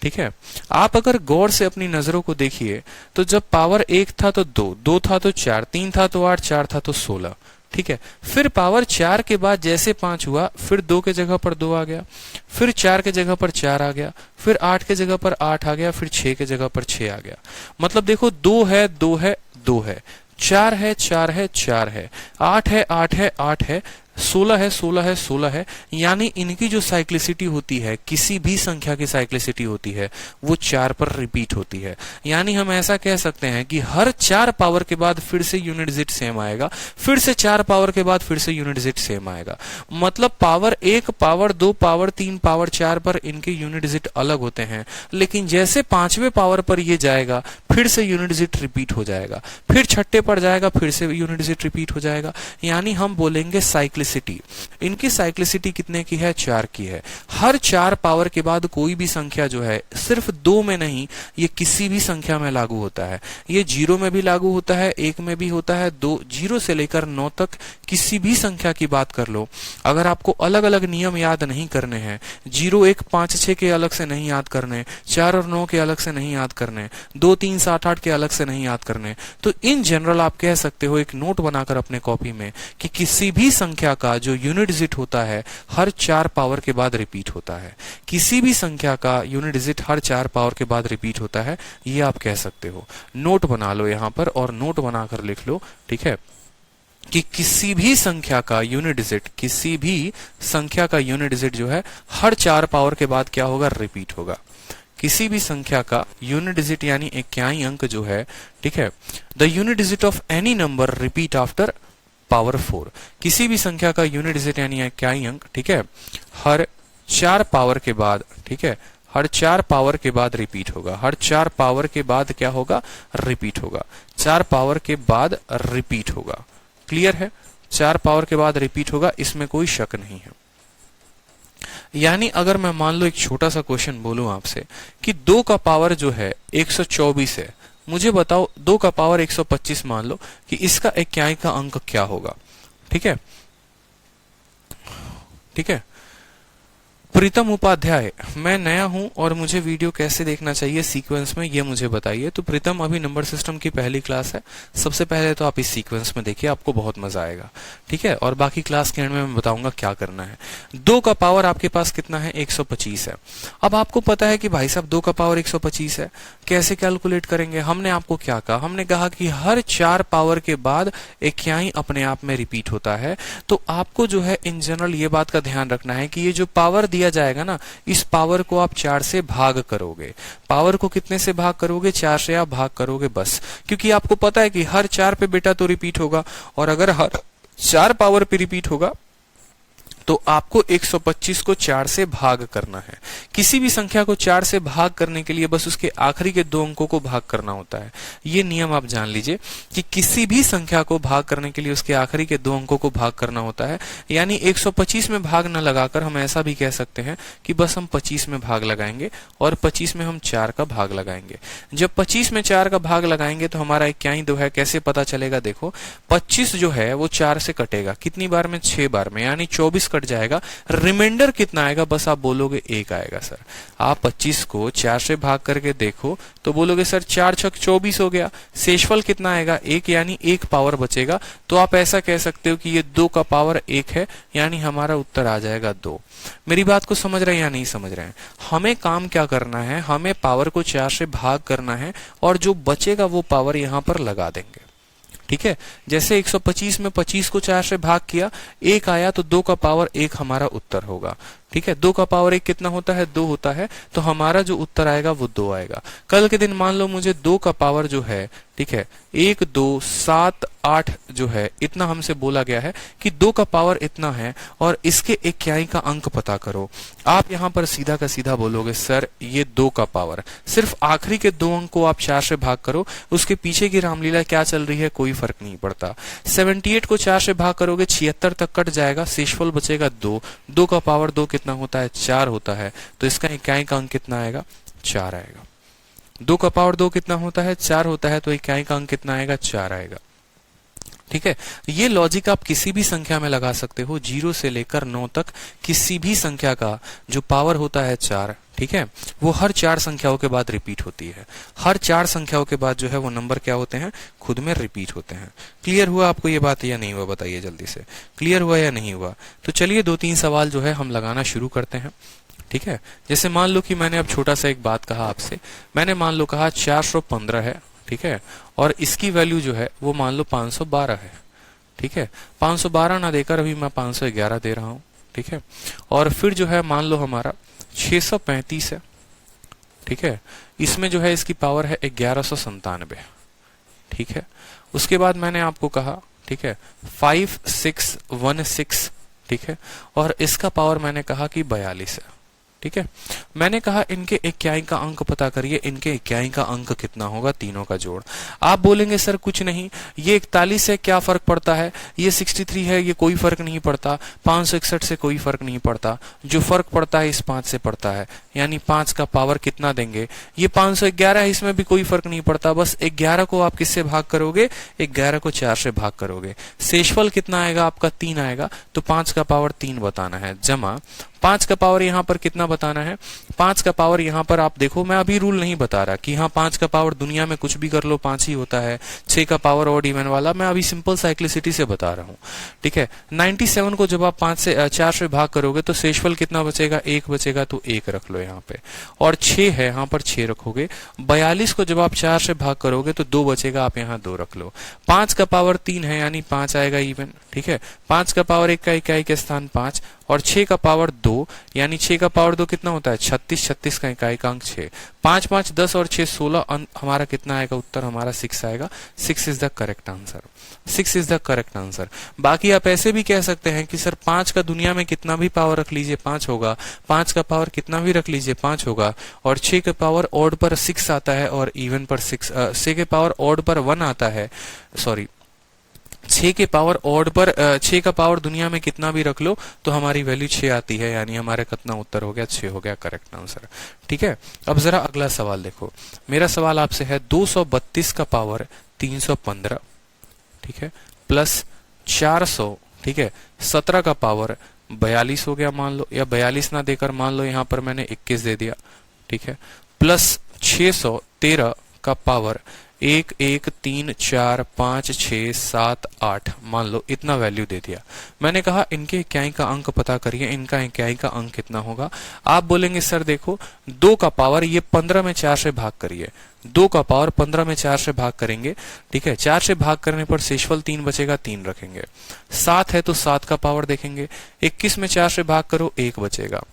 ठीक है। आप अगर गौर से अपनी नजरों को देखिए तो जब पावर 1 था तो 2, 2 था तो 4, 3 था तो 8, 4 था तो 16, ठीक है। फिर पावर 4 के बाद जैसे 5 हुआ, फिर 2 के जगह पर 2 आ गया, फिर 4 के जगह पर 4 आ गया, फिर 8 के जगह पर 8 आ गया, फिर 6 के जगह पर 6 आ गया। मतलब देखो 2 है 2 है 2 है, 4 है 4 है 4 है, 8 है 8 है 8 है, 16 है 16 है 16 है। यानी इनकी जो साइक्लिसिटी होती है, किसी भी संख्या की साइक्लिसिटी होती है, वो 4 पर रिपीट होती है। यानी हम ऐसा कह सकते हैं कि हर 4 पावर के बाद फिर से यूनिट डिजिट सेम आएगा, फिर से 4 पावर के बाद फिर से यूनिट डिजिट सेम आएगा। मतलब पावर 1, पावर 2, पावर 3, पावर 4 पर इनके यूनिट डिजिट अलग होते हैं, लेकिन जैसे 5वें पावर पर ये जाएगा, फिर से यूनिट डिजिट रिपीट हो जाएगा, फिर 6ठे पर जाएगा, फिर से यूनिट डिजिट रिपीट हो जाएगा। यानी हम बोलेंगे साइक्लिसिटी। इनकी साइक्लिसिटी कितने की है? 4 की है। हर 4 पावर के बाद कोई भी संख्या जो है, सिर्फ 2 में नहीं, ये किसी भी संख्या में लागू होता है। ये 0 में भी लागू होता है, 1 में भी होता है, 2 0 से लेकर 9 तक किसी भी संख्या की बात कर लो। अगर आपको अलग अलग नियम याद नहीं करने हैं, 0 1 5 6 के अलग से नहीं याद करने, 4 और 9 के अलग से नहीं याद करने, 2 3 7 8 के अलग से नहीं याद करने, तो इन जनरल आप कह सकते हो एक नोट बनाकर अपने कॉपी में कि किसी भी संख्या का जो यूनिट डिजिट होता है हर 4 पावर के बाद रिपीट होता है। किसी भी संख्या का यूनिट डिजिट हर 4 पावर के बाद रिपीट होता है, ये आप कह सकते हो। नोट बना लो यहां पर और नोट बनाकर लिख लो, ठीक है, कि किसी भी संख्या का यूनिट डिजिट, किसी भी संख्या का यूनिट डिजिट जो है हर 4 पावर के बाद क्या होगा? रिपीट होगा। किसी भी संख्या का यूनिट डिजिट यानी इक्याई अंक जो है, ठीक है, the unit digit of any number repeat after power 4। किसी भी संख्या का यूनिट डिजिट यानी इक्याई अंक, ठीक है, हर 4 पावर के बाद, ठीक है, हर 4 पावर के बाद रिपीट होगा। हर 4 पावर के बाद क्या होगा? रिपीट होगा। 4 पावर के बाद रिपीट होगा। क्लियर है? 4 पावर के बाद रिपीट होगा, इसमें कोई शक नहीं है। यानी अगर मैं मान लो एक छोटा सा क्वेश्चन बोलूं आपसे कि 2 का पावर जो है 124 है, मुझे बताओ 2 का पावर 125 मान लो कि इसका इक्याई का अंक क्या होगा? ठीक है, ठीक है। प्रीतम उपाध्याय, मैं नया हूं और मुझे वीडियो कैसे देखना चाहिए सीक्वेंस में, ये मुझे बताइए। तो प्रीतम, अभी नंबर सिस्टम की पहली क्लास है, सबसे पहले तो आप इस सीक्वेंस में देखिए, आपको बहुत मजा आएगा, ठीक है। और बाकी क्लास के एंड में मैं बताऊंगा क्या करना है। 2 का पावर आपके पास कितना है? 125 है। अब आपको पता है कि भाई साहब 2 का पावर 125 है, कैसे कैलकुलेट करेंगे? हमने आपको क्या कहा? हमने कहा कि हर 4 पावर के बाद इक्याई अपने आप में रिपीट होता है। तो आपको जो है इन जनरल ये बात का ध्यान रखना है कि ये जो पावर दिया जाएगा ना, इस पावर को आप 4 से भाग करोगे। पावर को कितने से भाग करोगे? 4 से आप भाग करोगे बस, क्योंकि आपको पता है कि हर 4 पे बेटा तो रिपीट होगा, और अगर हर 4 पावर पे रिपीट होगा तो आपको 125 को 4 से भाग करना है। किसी भी संख्या को 4 से भाग करने के लिए बस उसके आखिरी के 2 अंकों को भाग करना होता है। ये नियम आप जान लीजिए कि किसी भी संख्या को भाग करने के लिए उसके आखिरी के 2 अंकों को भाग करना होता है। यानी 125 में भाग न लगाकर हम ऐसा भी कह सकते हैं कि बस हम 25 में भाग लगाएंगे और 25 में हम 4 का भाग लगाएंगे। जब 25 में 4 का भाग लगाएंगे तो हमारा इक्याई 2 है। कैसे पता चलेगा? देखो, 25 जो है वो 4 से कटेगा, कितनी बार में? 6 बार में, यानी 24 कट जाएगा। रिमाइंडर कितना आएगा? बस आप बोलोगे 1 आएगा। सर, आप 25 को 4 से भाग करके देखो तो बोलोगे सर 4 छक 24 हो गया। शेषफल कितना आएगा? 1, यानी 1 पावर बचेगा। तो आप ऐसा कह सकते हो कि ये 2 का पावर 1 है, यानी हमारा उत्तर आ जाएगा 2। मेरी बात को समझ रहे हैं या नहीं समझ रहे हैं? हमें काम क्या करना है? हमें पावर को 4 से भाग करना है और जो बचेगा वो पावर यहां पर लगा देंगे। ठीक है, जैसे 125 में 25 को 4 से भाग किया, 1 आया, तो 2 का पावर 1 हमारा उत्तर होगा। ठीक है, 2 का पावर 1 कितना होता है? 2 होता है। तो हमारा जो उत्तर आएगा वो 2 आएगा। कल के दिन मान लो मुझे 2 का पावर जो है, ठीक है, 1 2 7 8 जो है, इतना हमसे बोला गया है कि 2 का पावर इतना है और इसके इक्याई का अंक पता करो। आप यहां पर सीधा का सीधा बोलोगे सर ये 2 का पावर, सिर्फ आखिरी के 2 अंक को आप 4 से भाग करो, उसके पीछे की रामलीला क्या चल रही है कोई फर्क नहीं पड़ता। 78 को 4 से भाग करोगे 76 तक कट जाएगा, शेषफल बचेगा 2। 2 का पावर 2 कितना होता है? 4 होता है। तो इसका इकाई का अंक कितना आएगा? 4 आएगा। 2 का पावर 2 कितना होता है? 4 होता है। तो इकाई का अंक कितना आएगा? 4 आएगा। ठीक है, ये लॉजिक आप किसी भी संख्या में लगा सकते हो, 0 से लेकर 9 तक किसी भी संख्या का जो पावर होता है 4, ठीक है, वो हर 4 संख्याओं के बाद रिपीट होती है। हर 4 संख्याओं के बाद जो है वो नंबर क्या होते हैं, खुद में रिपीट होते हैं। क्लियर हुआ आपको ये बात या नहीं हुआ, बताइए जल्दी से, क्लियर हुआ या नहीं हुआ? तो चलिए 2-3 सवाल जो है हम लगाना शुरू करते हैं। ठीक है, जैसे मान लो कि मैंने अब छोटा सा एक बात कहा आपसे, मैंने मान लो कहा 415 है, ठीक है, और इसकी वैल्यू जो है वो मान लो 512 है। ठीक है, 512 ना देकर अभी मैं 511 दे रहा हूं। ठीक है, और फिर जो है मान लो हमारा 635 है। ठीक है, इसमें जो है इसकी पावर है 1197। ठीक है, उसके बाद मैंने आपको कहा, ठीक है, 5616, ठीक है, और इसका पावर मैंने कहा कि 42 है। ठीक है, मैंने कहा इनके इक्याई का अंक पता करिए, इनके इक्याई का अंक कितना होगा, तीनों का जोड़। आप बोलेंगे सर कुछ नहीं, ये 41 है, क्या फर्क पड़ता है, ये 63 है, ये कोई फर्क नहीं पड़ता, 561 से कोई फर्क नहीं पड़ता, जो फर्क पड़ता है इस 5 से पड़ता है, यानी 5 का पावर कितना देंगे, ये 511 है, इसमें भी कोई फर्क नहीं पड़ता, बस 11 को आप किससे भाग करोगे, 11 को 4 से भाग करोगे, शेषफल कितना आएगा आपका, 3 आएगा, तो 5 का पावर 3 बताना है, जमा 5 का पावर यहां पर कितना बताना है, 5 का पावर यहां पर आप देखो, मैं अभी रूल नहीं बता रहा कि हाँ 5 का पावर दुनिया में कुछ भी कर लो 5 ही होता है, 6 का पावर ऑड इवन वाला, मैं अभी सिंपल साइक्लिसिटी से बता रहा हूं। ठीक है, 97 को जब आप 4 से भाग करोगे तो शेषफल कितना बचेगा, 1 बचेगा, तो 1 रख लो यहाँ पे, और 6 है यहाँ पर 6 रखोगे। 42 को जब आप 4 से भाग करोगे तो 2 बचेगा, आप यहाँ 2 रख लो। 5 का पावर 3 है, यानी 5 आएगा इवन। ठीक है, 5 का पावर 1 का इकाई के स्थान 5, और 6 का पावर 2, यानी 6 का पावर 2 कितना होता है, 36, 36 का इकाई का अंक 6, 5 5 10 और 6 16, हमारा कितना आएगा, उत्तर हमारा 6 आएगा। 6 is the correct answer, 6 is the correct answer. बाकी आप ऐसे भी कह सकते हैं कि सर 5 का दुनिया में कितना भी पावर रख लीजिए 5 होगा, 5 का पावर कितना भी रख लीजिए 5 होगा, और 6 के पावर ऑड पर 6 आता है, और इवन पर 6 के पावर ऑड पर 1 आता है, सॉरी 6 के पावर ऑड पर 6 का पावर दुनिया में कितना भी रख लो तो हमारी वैल्यू 6 आती है, यानी हमारे कितना उत्तर हो गया, 6 हो गया करेक्ट आंसर। ठीक है, अब जरा अगला सवाल देखो, मेरा सवाल आपसे है 232 का पावर 315, ठीक है, प्लस 400, ठीक है, 17 का पावर 42 हो गया मान लो, या 42 ना देकर मान लो यहाँ पर मैंने 21 दे दिया। ठीक है, प्लस 613 का पावर 1 1 3 4 5 6 7 8 मान लो, इतना वैल्यू दे दिया। मैंने कहा इनके इकाई का अंक पता करिए, इनका इकाई का अंक कितना होगा। आप बोलेंगे सर देखो 2 का पावर ये 15 में 4 से भाग करिए, 2 का पावर 15 में 4 से भाग करेंगे। ठीक है, 4 से भाग करने पर शेषफल 3 बचेगा, 3 रखेंगे। 7 है तो 7 का पावर देखेंगे, 21 में 4 से भाग करो 1 बचेगा।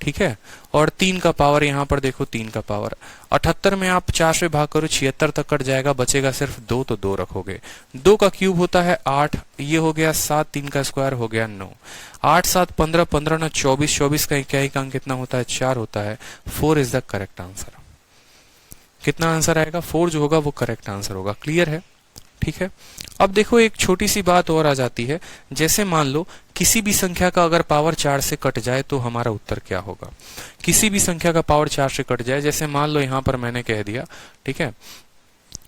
ठीक है, और 3 का पावर यहाँ पर देखो, 3 का पावर 78 में आप 4 से भाग करो 76 तक कट जाएगा, बचेगा सिर्फ 2, तो 2 रखोगे। 2 का क्यूब होता है 8, ये हो गया 7, 3 का स्क्वायर हो गया 9, 8 7 15, 15 ना 24, 24 का इकाई का अंक कितना होता है, 4 होता है। 4 इज द करेक्ट आंसर। कितना आंसर आएगा, 4 जो होगा वो करेक्ट आंसर होगा। क्लियर है? ठीक है, अब देखो एक छोटी सी बात और आ जाती है, जैसे मान लो किसी भी संख्या का अगर पावर 4 से कट जाए तो हमारा उत्तर क्या होगा। किसी भी संख्या का पावर 4 से कट जाए, जैसे मान लो यहां पर मैंने कह दिया, ठीक है,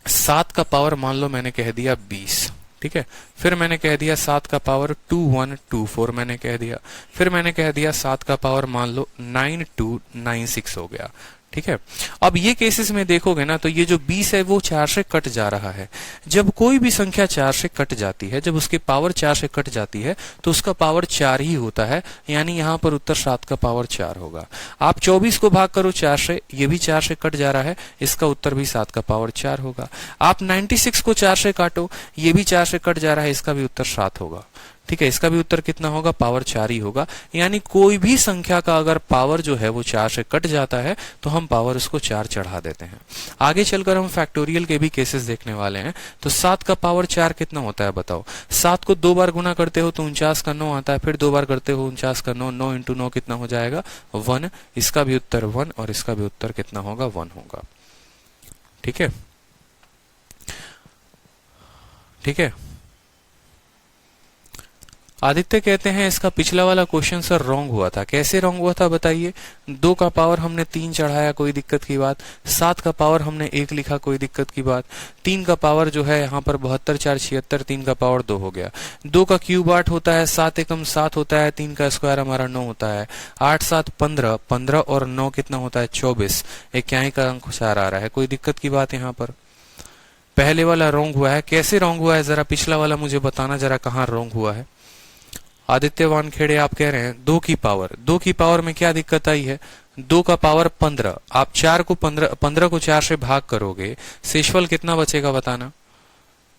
7 का पावर मान लो मैंने कह दिया 20, ठीक है, फिर मैंने कह दिया 7 का पावर 2124 मैंने कह दिया, फिर मैंने कह दिया 7 का पावर मान लो 9296 हो गया। ठीक है, अब ये केसेस में देखोगे ना तो ये जो 20 है वो 4 से कट जा रहा है। जब कोई भी संख्या 4 से कट जाती है, जब उसकी पावर 4 से कट जाती है तो उसका पावर 4 ही होता है, यानी यहाँ पर उत्तर 7 का पावर 4 होगा। आप 24 को भाग करो 4 से, ये भी 4 से कट जा रहा है, इसका उत्तर भी 7 का पावर 4 होगा। आप 96 को 4 से काटो, ये भी 4 से कट जा रहा है, इसका भी उत्तर 7 होगा। ठीक है, इसका भी उत्तर कितना होगा, पावर 4 ही होगा। यानी कोई भी संख्या का अगर पावर जो है वो 4 से कट जाता है तो हम पावर उसको 4 चढ़ा देते हैं। आगे चलकर हम फैक्टोरियल के भी केसेस देखने वाले हैं। तो 7 का पावर 4 कितना होता है बताओ। 7 को 2 बार गुना करते हो तो 49 का 9 आता है, फिर 2 बार करते हो 49 का 9, 9 इंटू 9 कितना हो जाएगा, 1। इसका भी उत्तर 1 और इसका भी उत्तर कितना होगा, 1 होगा। ठीक है, ठीक है, आदित्य कहते हैं इसका पिछला वाला क्वेश्चन सर रॉन्ग हुआ था। कैसे रॉन्ग हुआ था बताइए। 2 का पावर हमने 3 चढ़ाया, कोई दिक्कत की बात। 7 का पावर हमने 1 लिखा, कोई दिक्कत की बात। 3 का पावर जो है यहाँ पर 72 4 76, 3 का पावर 2 हो गया। 2 का क्यूब 8 होता है, 7 एकम 7 होता है, 3 का स्क्वायर हमारा 9 होता है। 8 7 15, 15 और 9 कितना होता है 24। इक्याई का अंक 4 आ रहा है, कोई दिक्कत की बात यहाँ पर। पहले वाला रॉन्ग हुआ है, कैसे रॉन्ग हुआ है जरा पिछला वाला मुझे बताना जरा कहाँ रॉन्ग हुआ है। आदित्य वानखेड़े आप कह रहे हैं 2 की पावर में क्या दिक्कत आई है। 2 का पावर 15, आप 15 को 4 से भाग करोगे, शेषफल कितना बचेगा बताना।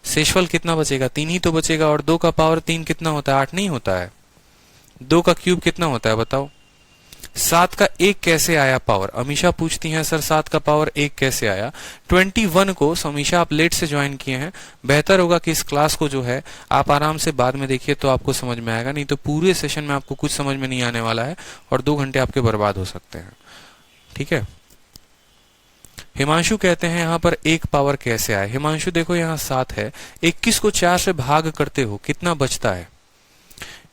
शेषफल कितना बचेगा, 3 ही तो बचेगा। और 2 का पावर 3 कितना होता है, 8 नहीं होता है। 2 का क्यूब कितना होता है बताओ। 7 का 1 कैसे आया पावर, अमीशा पूछती हैं सर 7 का पावर 1 कैसे आया। 21 को समीशा आप लेट से ज्वाइन किए हैं, बेहतर होगा कि इस क्लास को जो है आप आराम से बाद में देखिए तो आपको समझ में आएगा, नहीं तो पूरे सेशन में आपको कुछ समझ में नहीं आने वाला है और 2 घंटे आपके बर्बाद हो सकते हैं। ठीक है। हिमांशु कहते हैं यहाँ पर 1 पावर कैसे आए। हिमांशु देखो यहाँ 7 है, 21 को 4 से भाग करते हो कितना बचता है।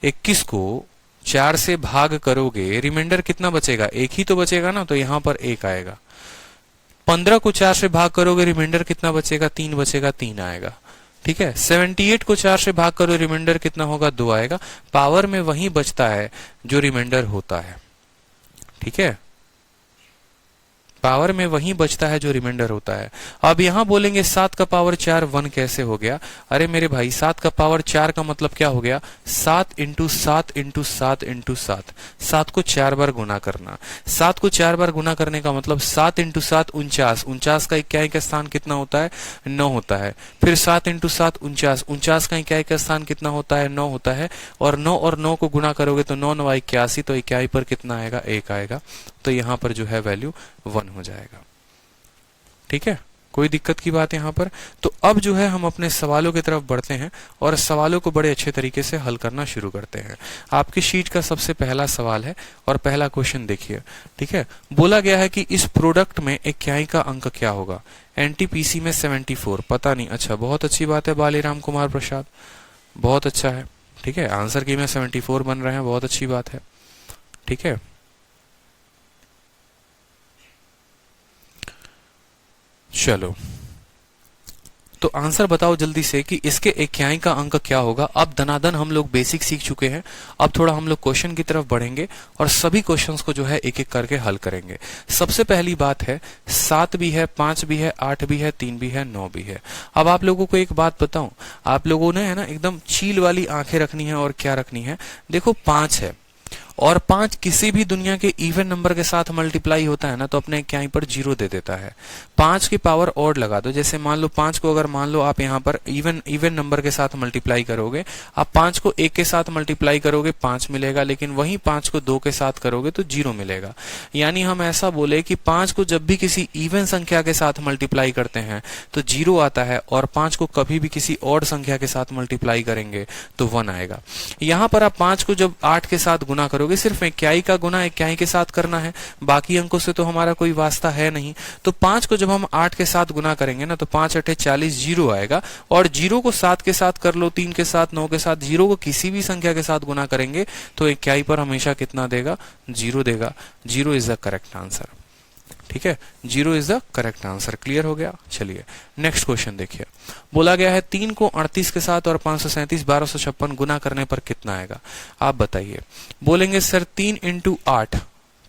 21 को 4 से भाग करोगे, रिमाइंडर कितना बचेगा, 1 ही तो बचेगा ना, तो यहां पर 1 आएगा। 15 को 4 से भाग करोगे, रिमाइंडर कितना बचेगा, 3 बचेगा, 3 आएगा। ठीक है। 78 को 4 से भाग करो, रिमाइंडर कितना होगा, 2 आएगा। पावर में वही बचता है जो रिमाइंडर होता है। ठीक है, पावर में वही बचता है जो रिमाइंडर होता है। अब यहां बोलेंगे 7 का पावर 4 1 कैसे हो गया। अरे मेरे भाई 7 का पावर 4 का मतलब क्या हो गया, 7 इंटू 7 इंटू 7 इंटू 7। 7 को 4 बार गुना करना। 7 को 4 बार गुना करने का मतलब 7 इंटू 7 49। 49 का इक्याई का स्थान कितना होता है, 9 होता है। फिर 7 इंटू 7 49। 49 का इक्याई का स्थान कितना होता है, 9 होता है। और 9 को गुना करोगे तो 9 9 81, तो इक्याई पर कितना आएगा, 1 आएगा। तो यहां पर जो है वैल्यू 1 हो जाएगा। ठीक है, कोई दिक्कत की बात यहां पर। तो अब जो है हम अपने सवालों की तरफ बढ़ते हैं और सवालों को बड़े अच्छे तरीके से हल करना शुरू करते हैं। आपकी शीट का सबसे पहला सवाल है और पहला क्वेश्चन देखिए। ठीक है, बोला गया है कि इस प्रोडक्ट में इक्याई का अंक क्या होगा। एनटीपीसी में 74, पता नहीं। अच्छा, बहुत अच्छी बात है बालीराम कुमार प्रसाद, बहुत अच्छा है। ठीक है, आंसर की में 74 बन रहे हैं, बहुत अच्छी बात है। ठीक है, चलो तो आंसर बताओ जल्दी से कि इसके इक्याई का अंक क्या होगा। अब दनादन हम लोग बेसिक सीख चुके हैं, अब थोड़ा हम लोग क्वेश्चन की तरफ बढ़ेंगे और सभी क्वेश्चंस को जो है एक एक करके हल करेंगे। सबसे पहली बात है 7 भी है, 5 भी है, 8 भी है, 3 भी है, 9 भी है। अब आप लोगों को एक बात बताऊं, आप लोगों ने है ना एकदम चील वाली आंखें रखनी है और क्या रखनी है। देखो 5 है और 5 किसी भी दुनिया के इवन नंबर के साथ मल्टीप्लाई होता है ना तो अपने इक्याई पर 0 दे देता है। 5 की पावर ऑड लगा दो, जैसे मान लो 5 को अगर मान लो आप यहाँ पर इवन नंबर के साथ मल्टीप्लाई करोगे, आप 5 को 1 के साथ मल्टीप्लाई करोगे 5 मिलेगा, लेकिन वही 5 को 2 के साथ करोगे तो 0 मिलेगा। यानी हम ऐसा बोले कि 5 को जब भी किसी इवन संख्या के साथ मल्टीप्लाई करते हैं तो 0 आता है, और 5 को कभी भी किसी ऑड संख्या के साथ मल्टीप्लाई करेंगे तो 1 आएगा। यहाँ पर आप 5 को जब 8 के साथ गुना करोगे, सिर्फ इक्याई का गुना इक्याई के साथ करना है, बाकी अंकों से तो हमारा कोई वास्ता है नहीं। तो 5 को जब हम 8 के साथ गुना करेंगे ना तो 5 8 40, 0 आएगा। और 0 को 7 के साथ कर लो, 3 के साथ, 9 के साथ, 0 को किसी भी संख्या के साथ गुना करेंगे तो इक्याई पर हमेशा कितना देगा, 0 देगा। 0 इज द करेक्ट आंसर। ठीक है, 0 is the correct answer. Clear हो गया। चलिए नेक्स्ट क्वेश्चन देखिए। बोला गया है 3 को 38 के साथ और 537 1256 गुना करने पर कितना आएगा। आप बताइए। बोलेंगे सर 3 इंटू 8।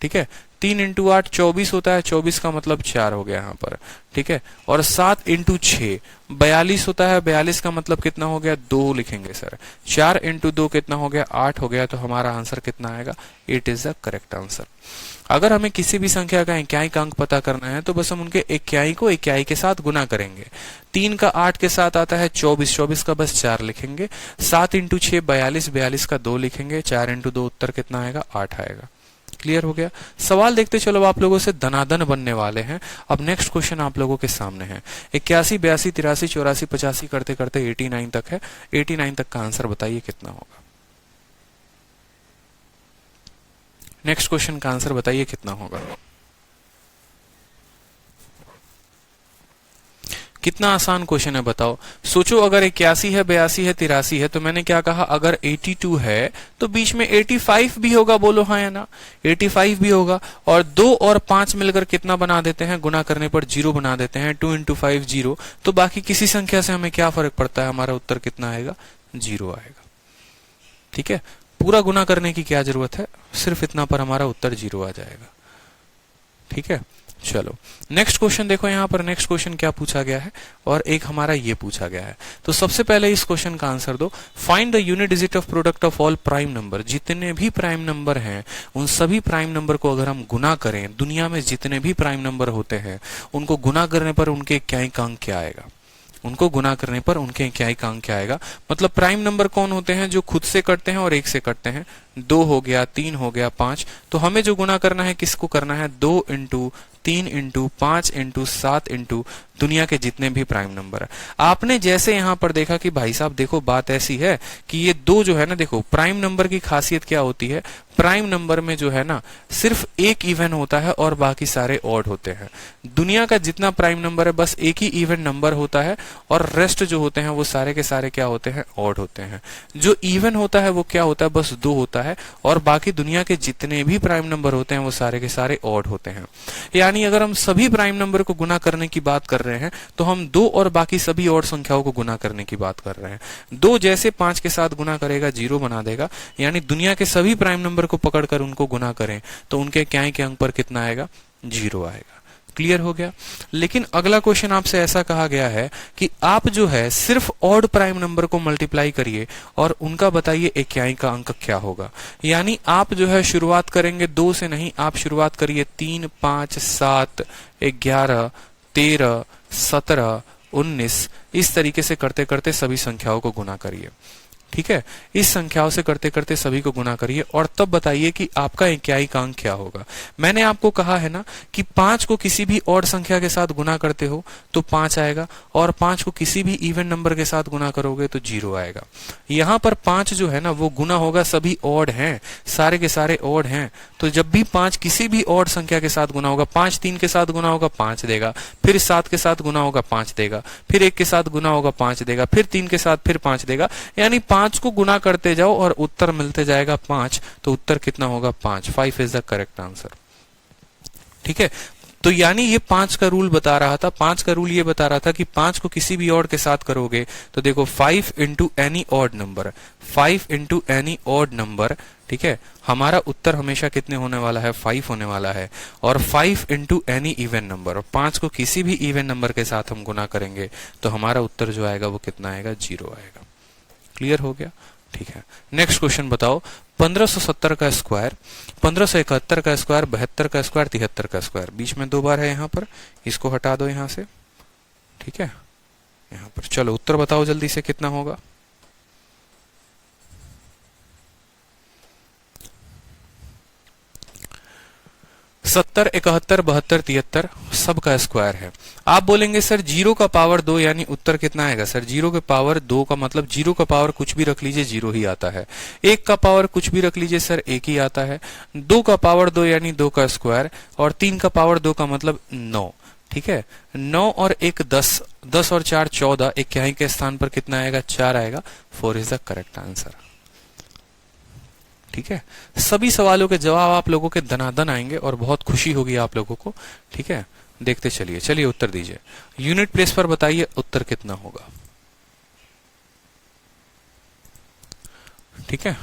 ठीक है, 3 इंटू 8 24 होता है, 24 का मतलब 4 हो गया यहाँ पर। ठीक है, और 7 इंटू 6 42 होता है, 42 का मतलब कितना हो गया, 2 लिखेंगे सर। 4 इंटू 2 कितना हो गया, 8 हो गया। तो हमारा आंसर कितना आएगा, 8 इज द करेक्ट आंसर। अगर हमें किसी भी संख्या का इक्याई का अंक पता करना है तो बस हम उनके इक्याई को इक्याई के साथ गुना करेंगे। 3 का 8 के साथ आता है 24, 24 का बस 4 लिखेंगे। 7 इंटू 6 42, 42 का 2 लिखेंगे। 4 इंटू 2 उत्तर कितना आएगा, 8 आएगा। क्लियर हो गया। सवाल देखते चलो, आप लोगों से दनादन बनने वाले हैं। अब नेक्स्ट क्वेश्चन आप लोगों के सामने है। 81 82 83 84 85 करते करते 89 तक है। 89 तक का आंसर बताइए कितना होगा। नेक्स्ट क्वेश्चन का आंसर बताइए कितना होगा। कितना आसान क्वेश्चन है बताओ। सोचो अगर 81 है, 82 है, 83 है, तो मैंने क्या कहा, अगर 82 है तो बीच में 85 भी होगा, बोलो हाँ या ना। 85 भी होगा, और 2 और 5 मिलकर कितना बना देते हैं, गुना करने पर 0 बना देते हैं। 2 इंटू 5 0, तो बाकी किसी संख्या से हमें क्या फर्क पड़ता है, हमारा उत्तर कितना आएगा, 0 आएगा। ठीक है, पूरा गुना करने की क्या जरूरत है, सिर्फ इतना पर हमारा उत्तर 0 आ जाएगा। ठीक है, चलो नेक्स्ट क्वेश्चन देखो। यहां पर नेक्स्ट क्वेश्चन क्या पूछा गया है, और एक हमारा ये पूछा गया है। तो सबसे पहले इस क्वेश्चन का आंसर दो। Find the unit digit of product of all prime number. जितने भी प्राइम नंबर हैं उन सभी प्राइम नंबर को अगर हम गुना करें, दुनिया में जितने भी प्राइम नंबर होते हैं उनको गुना करने पर उनके इक्याई अंक क्या आएगा, उनको गुना करने पर उनके इक्याई अंक क्या आएगा। मतलब प्राइम नंबर कौन होते हैं, जो खुद से कटते हैं और 1 से कटते हैं। 2 हो गया, 3 हो गया, 5। तो हमें जो गुना करना है किसको करना है, 2 इंटू 3 इंटू 5 इंटू 7 इंटू दुनिया के जितने भी प्राइम नंबर है। आपने जैसे यहां पर देखा कि भाई साहब देखो बात ऐसी है कि ये 2 जो है ना, देखो प्राइम नंबर की खासियत क्या होती है, प्राइम नंबर में जो है ना सिर्फ एक इवन होता है और बाकी सारे ऑड होते हैं। दुनिया का जितना प्राइम नंबर है बस एक ही इवन नंबर होता है, और रेस्ट जो होते हैं वो सारे के सारे क्या होते हैं, ऑड होते हैं। जो इवन होता है वो क्या होता है, बस 2 होता है, और बाकी दुनिया के जितने भी प्राइम नंबर होते हैं वो सारे के सारे ऑड होते हैं। यानी अगर हम सभी प्राइम नंबर को गुना करने की बात कर रहे हैं तो हम 2 और बाकी सभी ऑड संख्याओं को गुना करने की बात कर रहे हैं। 2 जैसे 5 के साथ गुना करेगा 0 बना देगा, यानी दुनिया के सभी प्राइम नंबर को पकड़कर उनको गुना करें तो उनके इक्याई के अंक पर कितना आएगा, 0 आएगा। क्लियर हो गया। लेकिन अगला क्वेश्चन आपसे ऐसा कहा गया है कि आप जो है सिर्फ ऑड प्राइम नंबर को मल्टीप्लाई करिए और उनका बताइए इक्याई का अंक क्या होगा। यानी आप जो है शुरुआत करेंगे 2 से नहीं, आप शुरुआत करिए 3, 5, 7, 11, 13, 17, 19, इस तरीके से करते करते सभी संख्याओं को गुना करिए। ठीक है, इस संख्याओं से करते करते सभी को गुना करिए और तब बताइए कि आपका इक्याई का अंक क्या होगा। मैंने आपको कहा है ना कि 5 को किसी भी ऑड संख्या के साथ गुना करते हो तो 5 आएगा, और 5 को किसी भी इवन नंबर के साथ गुना करोगे तो 0 आएगा। यहाँ पर 5 जो है ना वो गुना होगा, सभी ऑड हैं, सारे के सारे ऑड हैं। तो जब भी 5 किसी भी ऑड संख्या के साथ गुना होगा, 5 3 के साथ गुना होगा 5 देगा, फिर 7 के साथ गुना होगा 5 देगा, फिर 1 के साथ गुना होगा 5 देगा, फिर 3 के साथ फिर 5 देगा। यानी 5 को गुना करते जाओ और उत्तर मिलते जाएगा 5। तो उत्तर कितना होगा, 5। 5 इज द करेक्ट आंसर। ठीक है, तो यानी ये 5 का रूल बता रहा था। 5 का रूल ये बता रहा था कि 5 को किसी भी ऑड के साथ करोगे तो देखो 5 into any odd number, 5 into any odd number. ठीक है, हमारा उत्तर हमेशा कितने होने वाला है, 5 होने वाला है। और 5 इंटू एनी इवन नंबर, और 5 को किसी भी इवन नंबर के साथ हम गुना करेंगे तो हमारा उत्तर जो आएगा वो कितना आएगा, 0 आएगा। क्लियर हो गया। ठीक है, नेक्स्ट क्वेश्चन बताओ। 1570 का स्क्वायर, 1571 का स्क्वायर, 72 का स्क्वायर, 73 का स्क्वायर। बीच में 2 बार है यहाँ पर, इसको हटा दो यहां से। ठीक है, यहाँ पर चलो उत्तर बताओ जल्दी से कितना होगा। सत्तर, 71, 72, 73 सबका स्क्वायर है। आप बोलेंगे सर 0 का पावर 2 यानी उत्तर कितना आएगा। सर 0 के पावर 2 का मतलब 0 का पावर कुछ भी रख लीजिए 0 ही आता है। 1 का पावर कुछ भी रख लीजिए सर 1 ही आता है। 2 का पावर 2 यानी 2 का स्क्वायर, और 3 का पावर 2 का मतलब 9। ठीक है, 9 और 1 10, 10 और 4 14, इक्याई के स्थान पर कितना आएगा, 4 आएगा। 4 इज द करेक्ट आंसर। ठीक है, सभी सवालों के जवाब आप लोगों के दनादन आएंगे और बहुत खुशी होगी आप लोगों को। ठीक है, देखते चलिए। चलिए उत्तर दीजिए। यूनिट प्लेस पर बताइए उत्तर कितना होगा। ठीक है,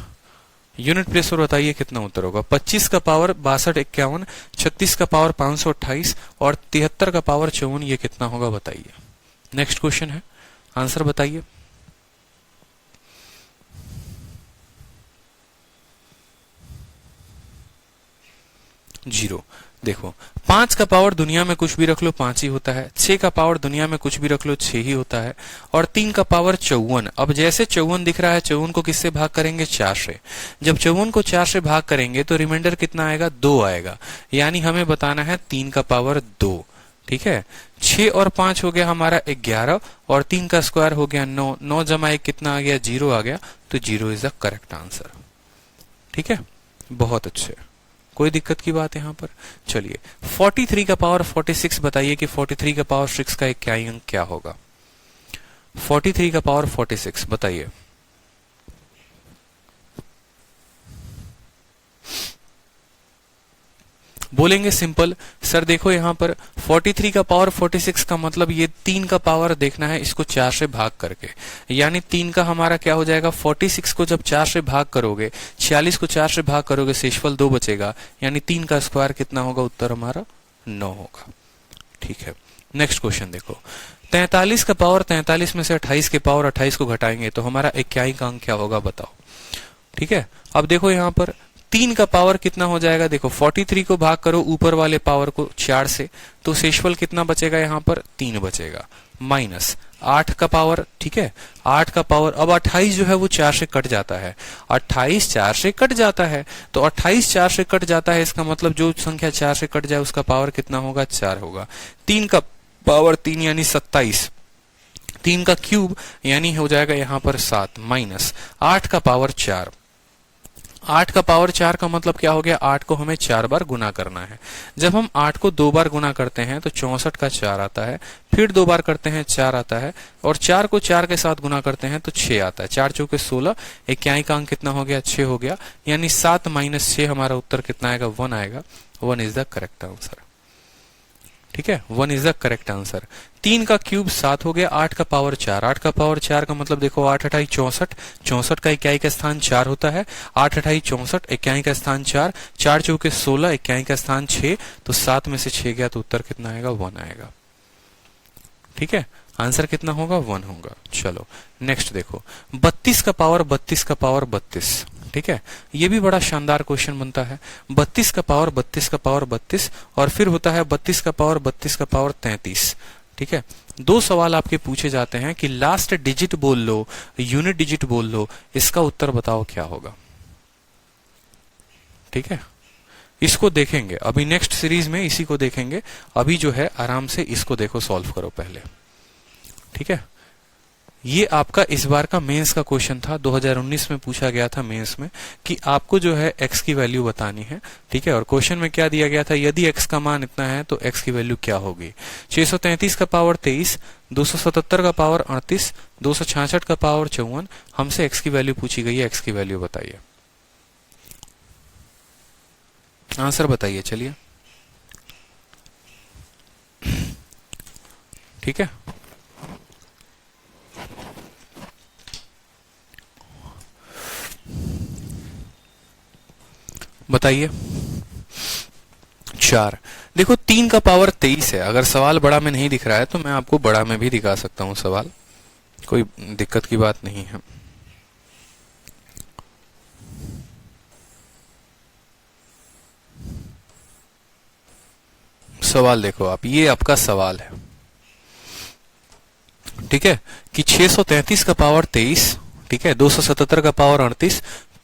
यूनिट प्लेस पर बताइए कितना उत्तर होगा। 25 का पावर 62 51, 36 का पावर 528 और 73 का पावर 54, ये कितना होगा बताइए। नेक्स्ट क्वेश्चन है, आंसर बताइए। 0। देखो 5 का पावर दुनिया में कुछ भी रख लो 5 ही होता है। 6 का पावर दुनिया में कुछ भी रख लो 6 ही होता है। और 3 का पावर 54। अब जैसे 54 दिख रहा है, 54 को किससे भाग करेंगे, 4 से। जब 54 को 4 से भाग करेंगे तो रिमाइंडर कितना आएगा, 2 आएगा। यानी हमें बताना है 3 का पावर 2। ठीक है, 6 और 5 हो गया हमारा 11, और 3 का स्क्वायर हो गया 9। 9 जमा 1 कितना आ गया, 0 आ गया। तो 0 इज द करेक्ट आंसर। ठीक है, बहुत अच्छे। कोई दिक्कत की बात यहाँ पर? चलिए 43 का पावर 46 बताइए कि 43 का पावर 6 का इकाई अंक क्या होगा? 43 का पावर 46 बताइए। बोलेंगे सिंपल सर देखो यहां पर 43 का पावर 46 का मतलब ये 3 का पावर देखना है इसको 4 से भाग करके, यानी 3 का हमारा क्या हो जाएगा 46 को जब 4 से भाग करोगे 46 को 4 से भाग करोगे शेषफल 2 बचेगा, यानी 3 का स्क्वायर कितना होगा? उत्तर हमारा 9 होगा। ठीक है, नेक्स्ट क्वेश्चन देखो 43 का पावर 43 में से 28 के पावर 28 को घटाएंगे तो हमारा इकाई का अंक क्या होगा बताओ। ठीक है, अब देखो यहां पर 3 का पावर कितना हो जाएगा? देखो 43 को भाग करो ऊपर वाले पावर को 4 से तो शेषफल कितना बचेगा? यहाँ पर 3 बचेगा, माइनस 8 का पावर। ठीक है, 8 का पावर, अब 28 जो है वो 4 से कट जाता है, 28 4 से कट जाता है तो 28 4 से कट जाता है, इसका मतलब जो संख्या 4 से कट जाए उसका पावर कितना होगा? 4 होगा। 3 का पावर 3 यानी 27, 3 का क्यूब यानी हो जाएगा यहाँ पर 7, माइनस 8 का पावर 4, 8 का पावर 4 का मतलब क्या हो गया? 8 को हमें 4 बार गुना करना है। जब हम 8 को 2 बार गुना करते हैं तो 64 का 4 आता है, फिर 2 बार करते हैं 4 आता है, और 4 को 4 के साथ गुना करते हैं तो 6 आता है। 4 चौके 16, इकाई का अंक कितना हो गया? 6 हो गया, यानी 7 माइनस 6 हमारा उत्तर कितना आएगा? 1 आएगा। 1 इज द करेक्ट आंसर। ठीक है, 1 इज द करेक्ट आंसर। 3 का क्यूब 7 हो गया, 8 का पावर 4, 8 का पावर 4 का मतलब देखो 8 8 64, 64 का इकाई का स्थान 4 होता है, 8 8 64, इकाई का स्थान 4, 4 चौके 16, इकाई का स्थान 6, तो 7 में से 6 गया तो उत्तर कितना आएगा? 1 आएगा। ठीक है, आंसर कितना होगा? 1 होगा। चलो नेक्स्ट देखो 32 का पावर 32 का पावर 32। ठीक है, ये भी बड़ा शानदार क्वेश्चन बनता है। 32 का पावर 32 का पावर 32 और फिर होता है 32 का पावर 32 का पावर 33। ठीक है, 2 सवाल आपके पूछे जाते हैं कि लास्ट डिजिट बोल लो, यूनिट डिजिट बोल लो, इसका उत्तर बताओ क्या होगा। ठीक है, इसको देखेंगे अभी नेक्स्ट सीरीज में, इसी को देखेंगे। अभी जो है आराम से इसको देखो, सॉल्व करो पहले। ठीक है, ये आपका इस बार का मेंस का क्वेश्चन था, 2019 में पूछा गया था मेंस में कि आपको जो है x की वैल्यू बतानी है। ठीक है, और क्वेश्चन में क्या दिया गया था? यदि x का मान इतना है तो x की वैल्यू क्या होगी। 633 का पावर 23, 277 का पावर 38, 266 का पावर 54, हमसे x की वैल्यू पूछी गई है। x की वैल्यू बताइए, आंसर बताइए। चलिए ठीक है, बताइए। 4। देखो 3 का पावर 23 है। अगर सवाल बड़ा में नहीं दिख रहा है तो मैं आपको बड़ा में भी दिखा सकता हूं सवाल, कोई दिक्कत की बात नहीं है। सवाल देखो आप, ये आपका सवाल है। ठीक है, कि 633 का पावर 23, ठीक है, 277 का पावर 38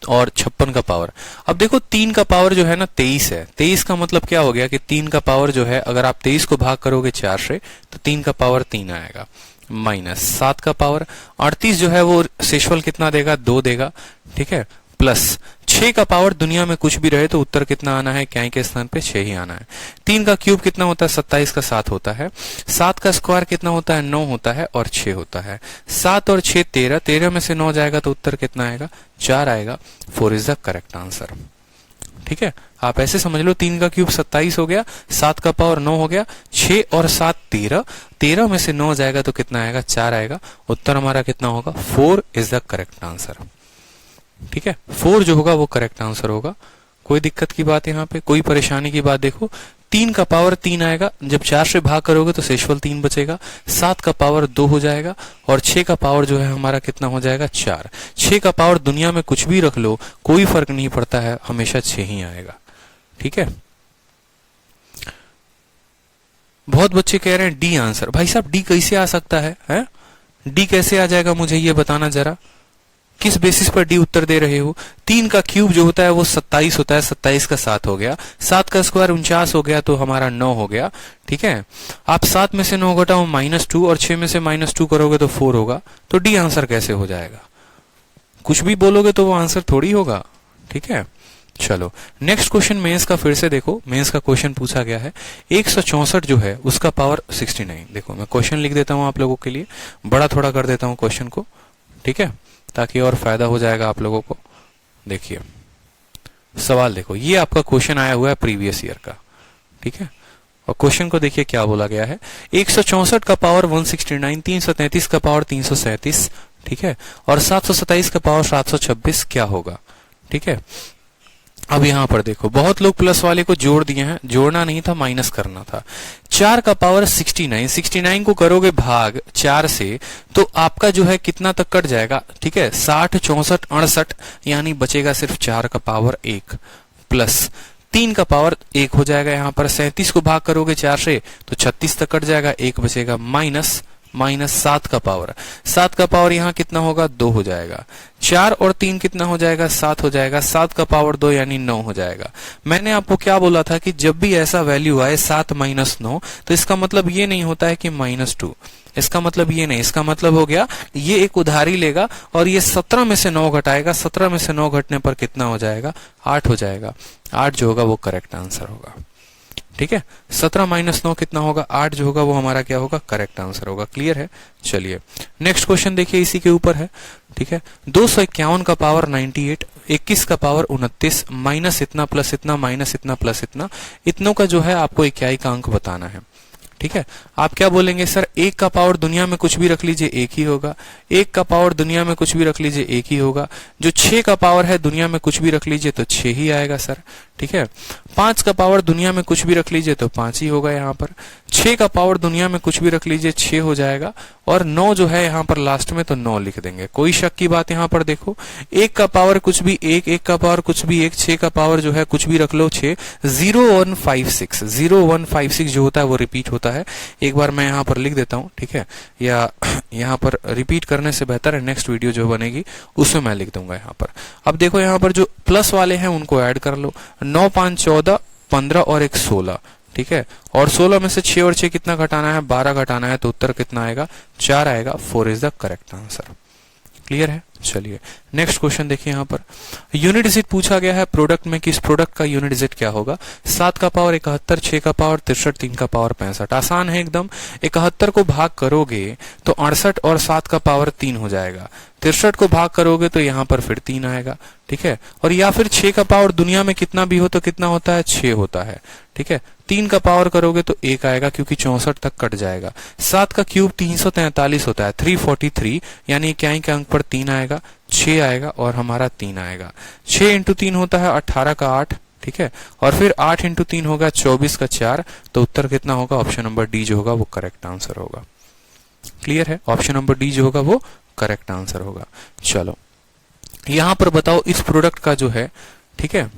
और 56 का पावर। अब देखो 3 का पावर जो है ना 23 है। 23 का मतलब क्या हो गया कि 3 का पावर जो है अगर आप 23 को भाग करोगे 4 से तो 3 का पावर 3 आएगा, माइनस 7 का पावर 38 जो है वो शेषफल कितना देगा? 2 देगा। ठीक है, प्लस 6 का पावर दुनिया में कुछ भी रहे तो उत्तर कितना आना है? क्या के स्थान पे 6 ही आना है। 3 का क्यूब कितना होता है? 27 का 7 होता है। 7 का स्क्वायर कितना होता है? 9 होता है, और 6 होता है। 7 और 6 13, 13 में से 9 जाएगा तो उत्तर कितना आएगा? 4 आएगा। 4 इज द करेक्ट आंसर। ठीक है, आप ऐसे समझ लो 3 का क्यूब 27 हो गया, 7 का पावर 9 हो गया, 6 और 7 13, 13 में से 9 जाएगा तो कितना आएगा? 4 आएगा। उत्तर हमारा कितना होगा? 4 इज द करेक्ट आंसर। ठीक है, 4 जो होगा वो करेक्ट आंसर होगा। कोई दिक्कत की बात यहाँ पे, कोई परेशानी की बात? देखो 3 का पावर 3 आएगा, जब 4 से भाग करोगे तो शेषफल 3 बचेगा। 7 का पावर 2 हो जाएगा, और 6 का पावर जो है हमारा कितना हो जाएगा? 4। 6 का पावर दुनिया में कुछ भी रख लो, कोई फर्क नहीं पड़ता है, हमेशा 6 ही आएगा। ठीक है, बहुत बच्चे कह रहे हैं डी आंसर। भाई साहब डी कैसे आ सकता है? डी कैसे आ जाएगा, मुझे ये बताना जरा। किस बेसिस पर डी उत्तर दे रहे हो? 3 का क्यूब जो होता है वो 27 होता है, 27 का 7 हो गया, 7 का स्क्वायर 49 हो गया तो हमारा 9 हो गया। ठीक है, आप 7 में से 9 घटाओ -2 और 6 में से -2 करोगे तो 4 होगा, तो डी आंसर कैसे हो जाएगा? कुछ भी बोलोगे तो वो आंसर थोड़ी होगा। ठीक है, चलो नेक्स्ट क्वेश्चन मेंस का फिर से देखो, मेंस का क्वेश्चन पूछा गया है 164 जो है उसका पावर 69। देखो मैं क्वेश्चन लिख देता हूं आप लोगों के लिए, बड़ा थोड़ा कर देता हूं क्वेश्चन को, ठीक है, ताकि और फायदा हो जाएगा आप लोगों को। देखिए सवाल देखो, ये आपका क्वेश्चन आया हुआ है प्रीवियस ईयर का, ठीक है, और क्वेश्चन को देखिए क्या बोला गया है। 164 का पावर 169, 333 का पावर 337, ठीक है, और 727 का पावर 726 क्या होगा, ठीक है। अब यहां पर देखो बहुत लोग प्लस वाले को जोड़ दिए हैं, जोड़ना नहीं था माइनस करना था। 4 का पावर 69, 69 को करोगे भाग 4 से तो आपका जो है कितना तक कट जाएगा, ठीक है, 60, 64, 68, यानी बचेगा सिर्फ 4 का पावर 1 प्लस 3 का पावर 1 हो जाएगा। यहां पर 37 को भाग करोगे 4 से तो 36 तक कट जाएगा, 1 बचेगा, माइनस 7 का पावर, 7 का पावर यहाँ कितना होगा 2 हो जाएगा, 4 और 3 कितना हो जाएगा 7 हो जाएगा, 7 का पावर 2 यानी 9 हो जाएगा। मैंने आपको क्या बोला था कि जब भी ऐसा वैल्यू आए 7 माइनस 9 तो इसका मतलब ये नहीं होता है कि -2, इसका मतलब ये नहीं, इसका मतलब हो गया ये एक उधारी लेगा और ये 17 में से 9 घटाएगा, 17 में से 9 घटने पर कितना हो जाएगा 8 हो जाएगा। 8 जो होगा वो करेक्ट आंसर होगा, ठीक है। 17 माइनस 9 कितना होगा 8 जो होगा वो हमारा क्या होगा करेक्ट आंसर होगा। क्लियर है। चलिए नेक्स्ट क्वेश्चन देखिए, इसी के ऊपर है, ठीक है। 251 का पावर 98, 21 का पावर 29, माइनस इतना प्लस इतना माइनस इतना प्लस इतना, इतनों का जो है आपको इकाई का अंक बताना है, ठीक है। आप क्या बोलेंगे सर 1 का पावर दुनिया में कुछ भी रख लीजिए 1 ही होगा, 1 का पावर दुनिया में कुछ भी रख लीजिए 1 ही होगा, जो 6 का पावर है दुनिया में कुछ भी रख लीजिए तो 6 ही आएगा सर, ठीक है। 5 का पावर दुनिया में कुछ भी रख लीजिए तो 5 ही होगा यहाँ पर, 6 का पावर दुनिया में कुछ भी रख लीजिए 6 हो जाएगा, और 9 जो है यहाँ पर लास्ट में तो 9 लिख देंगे। कोई शक की बात यहाँ पर देखो, 1 का पावर कुछ भी 1, 1 का पावर कुछ भी 1, 6 का पावर जो है कुछ भी रख लो 6, 0156, 0156 जो होता है वो रिपीट होता है। एक बार मैं यहाँ पर लिख देता हूँ, ठीक है, या यहाँ पर रिपीट करने से बेहतर है नेक्स्ट वीडियो जो बनेगी उसमें मैं लिख दूंगा यहाँ पर। अब देखो यहाँ पर जो प्लस वाले हैं उनको ऐड कर लो, 9, 5, 14, 15 और 1, 16, ठीक है, और 16 में से 6 और 6 कितना घटाना है 12 घटाना है, तो उत्तर कितना आएगा 4 आएगा। 4 is the correct answer. Clear है। चलिए नेक्स्ट क्वेश्चन देखिए, यहाँ पर यूनिट डिजिट पूछा गया है प्रोडक्ट में कि इस प्रोडक्ट का यूनिट डिजिट क्या होगा। 7 का पावर 71, 6 का पावर 63, 3 का पावर 65। आसान है एकदम, 71 को भाग करोगे तो 68 और 7 का पावर 3 हो जाएगा, 63 को भाग करोगे तो यहाँ पर फिर 3 आएगा, ठीक है, और या फिर 6 का पावर दुनिया में कितना भी हो तो कितना होता है 6 होता है, ठीक है। 3 का पावर करोगे तो 1 आएगा क्योंकि 64 तक कट जाएगा। 7 का क्यूब 343 होता है, 343, यानी इकाई के अंक पर 3 आएगा, 6 आएगा और हमारा 3 आएगा। 6 इंटू 3 होता है 18 का 8, ठीक है, और फिर 8 इंटू 3 होगा 24 का 4, तो उत्तर कितना होगा ऑप्शन नंबर डी जो होगा वो करेक्ट आंसर होगा। क्लियर है। ऑप्शन नंबर डी जो होगा वो करेक्ट आंसर होगा। चलो यहां पर बताओ इस प्रोडक्ट का जो है, ठीक है,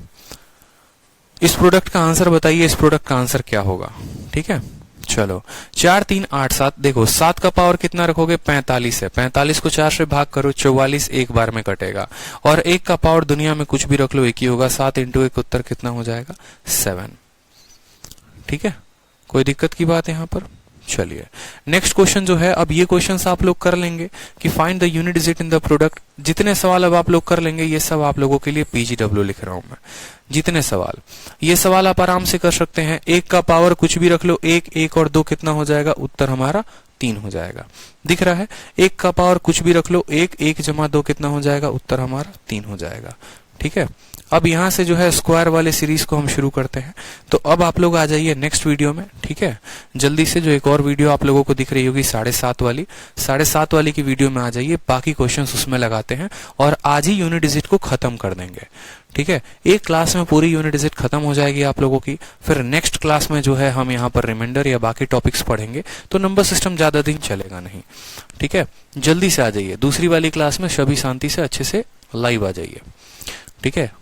इस प्रोडक्ट का आंसर बताइए, इस प्रोडक्ट का आंसर क्या होगा, ठीक है। चलो 4, 3, 8, 7, देखो 7 का पावर कितना रखोगे 45 है, 45 को 4 से भाग करो 44 एक बार में कटेगा, और 1 का पावर दुनिया में कुछ भी रख लो 1 ही होगा, 7 इंटू 1 उत्तर कितना हो जाएगा 7, ठीक है। कोई दिक्कत की बात है यहाँ पर। चलिए नेक्स्ट क्वेश्चन जो है, अब ये क्वेश्चंस आप लोग कर लेंगे कि find the unit digit in the product. जितने सवाल अब आप लोग कर लेंगे ये सब आप लोगों के लिए PGW लिख रहा हूं मैं, जितने सवाल, ये सवाल आप आराम से कर सकते हैं। 1 का पावर कुछ भी रख लो 1, 1 और 2 कितना हो जाएगा, उत्तर हमारा 3 हो जाएगा। दिख रहा है। 1 का पावर कुछ भी रख लो 1, 1 जमा 2 कितना हो जाएगा, उत्तर हमारा 3 हो जाएगा, ठीक है। अब यहां से जो है स्क्वायर वाले सीरीज को हम शुरू करते हैं। तो अब आप लोग आ जाइए नेक्स्ट वीडियो में, ठीक है, जल्दी से। जो एक और वीडियो आप लोगों को दिख रही होगी 7:30 वाली, 7:30 वाली की वीडियो में आ जाइए, बाकी क्वेश्चंस उसमें लगाते हैं और आज ही यूनिट डिजिट को खत्म कर देंगे, ठीक है। एक क्लास में पूरी यूनिट डिजिट खत्म हो जाएगी आप लोगों की। फिर नेक्स्ट क्लास में जो है हम यहाँ पर रिमाइंडर या बाकी टॉपिक्स पढ़ेंगे, तो नंबर सिस्टम ज्यादा दिन चलेगा नहीं, ठीक है। जल्दी से आ जाइए, दूसरी वाली क्लास में सभी शांति से अच्छे से लाइव आ जाइए, ठीक है।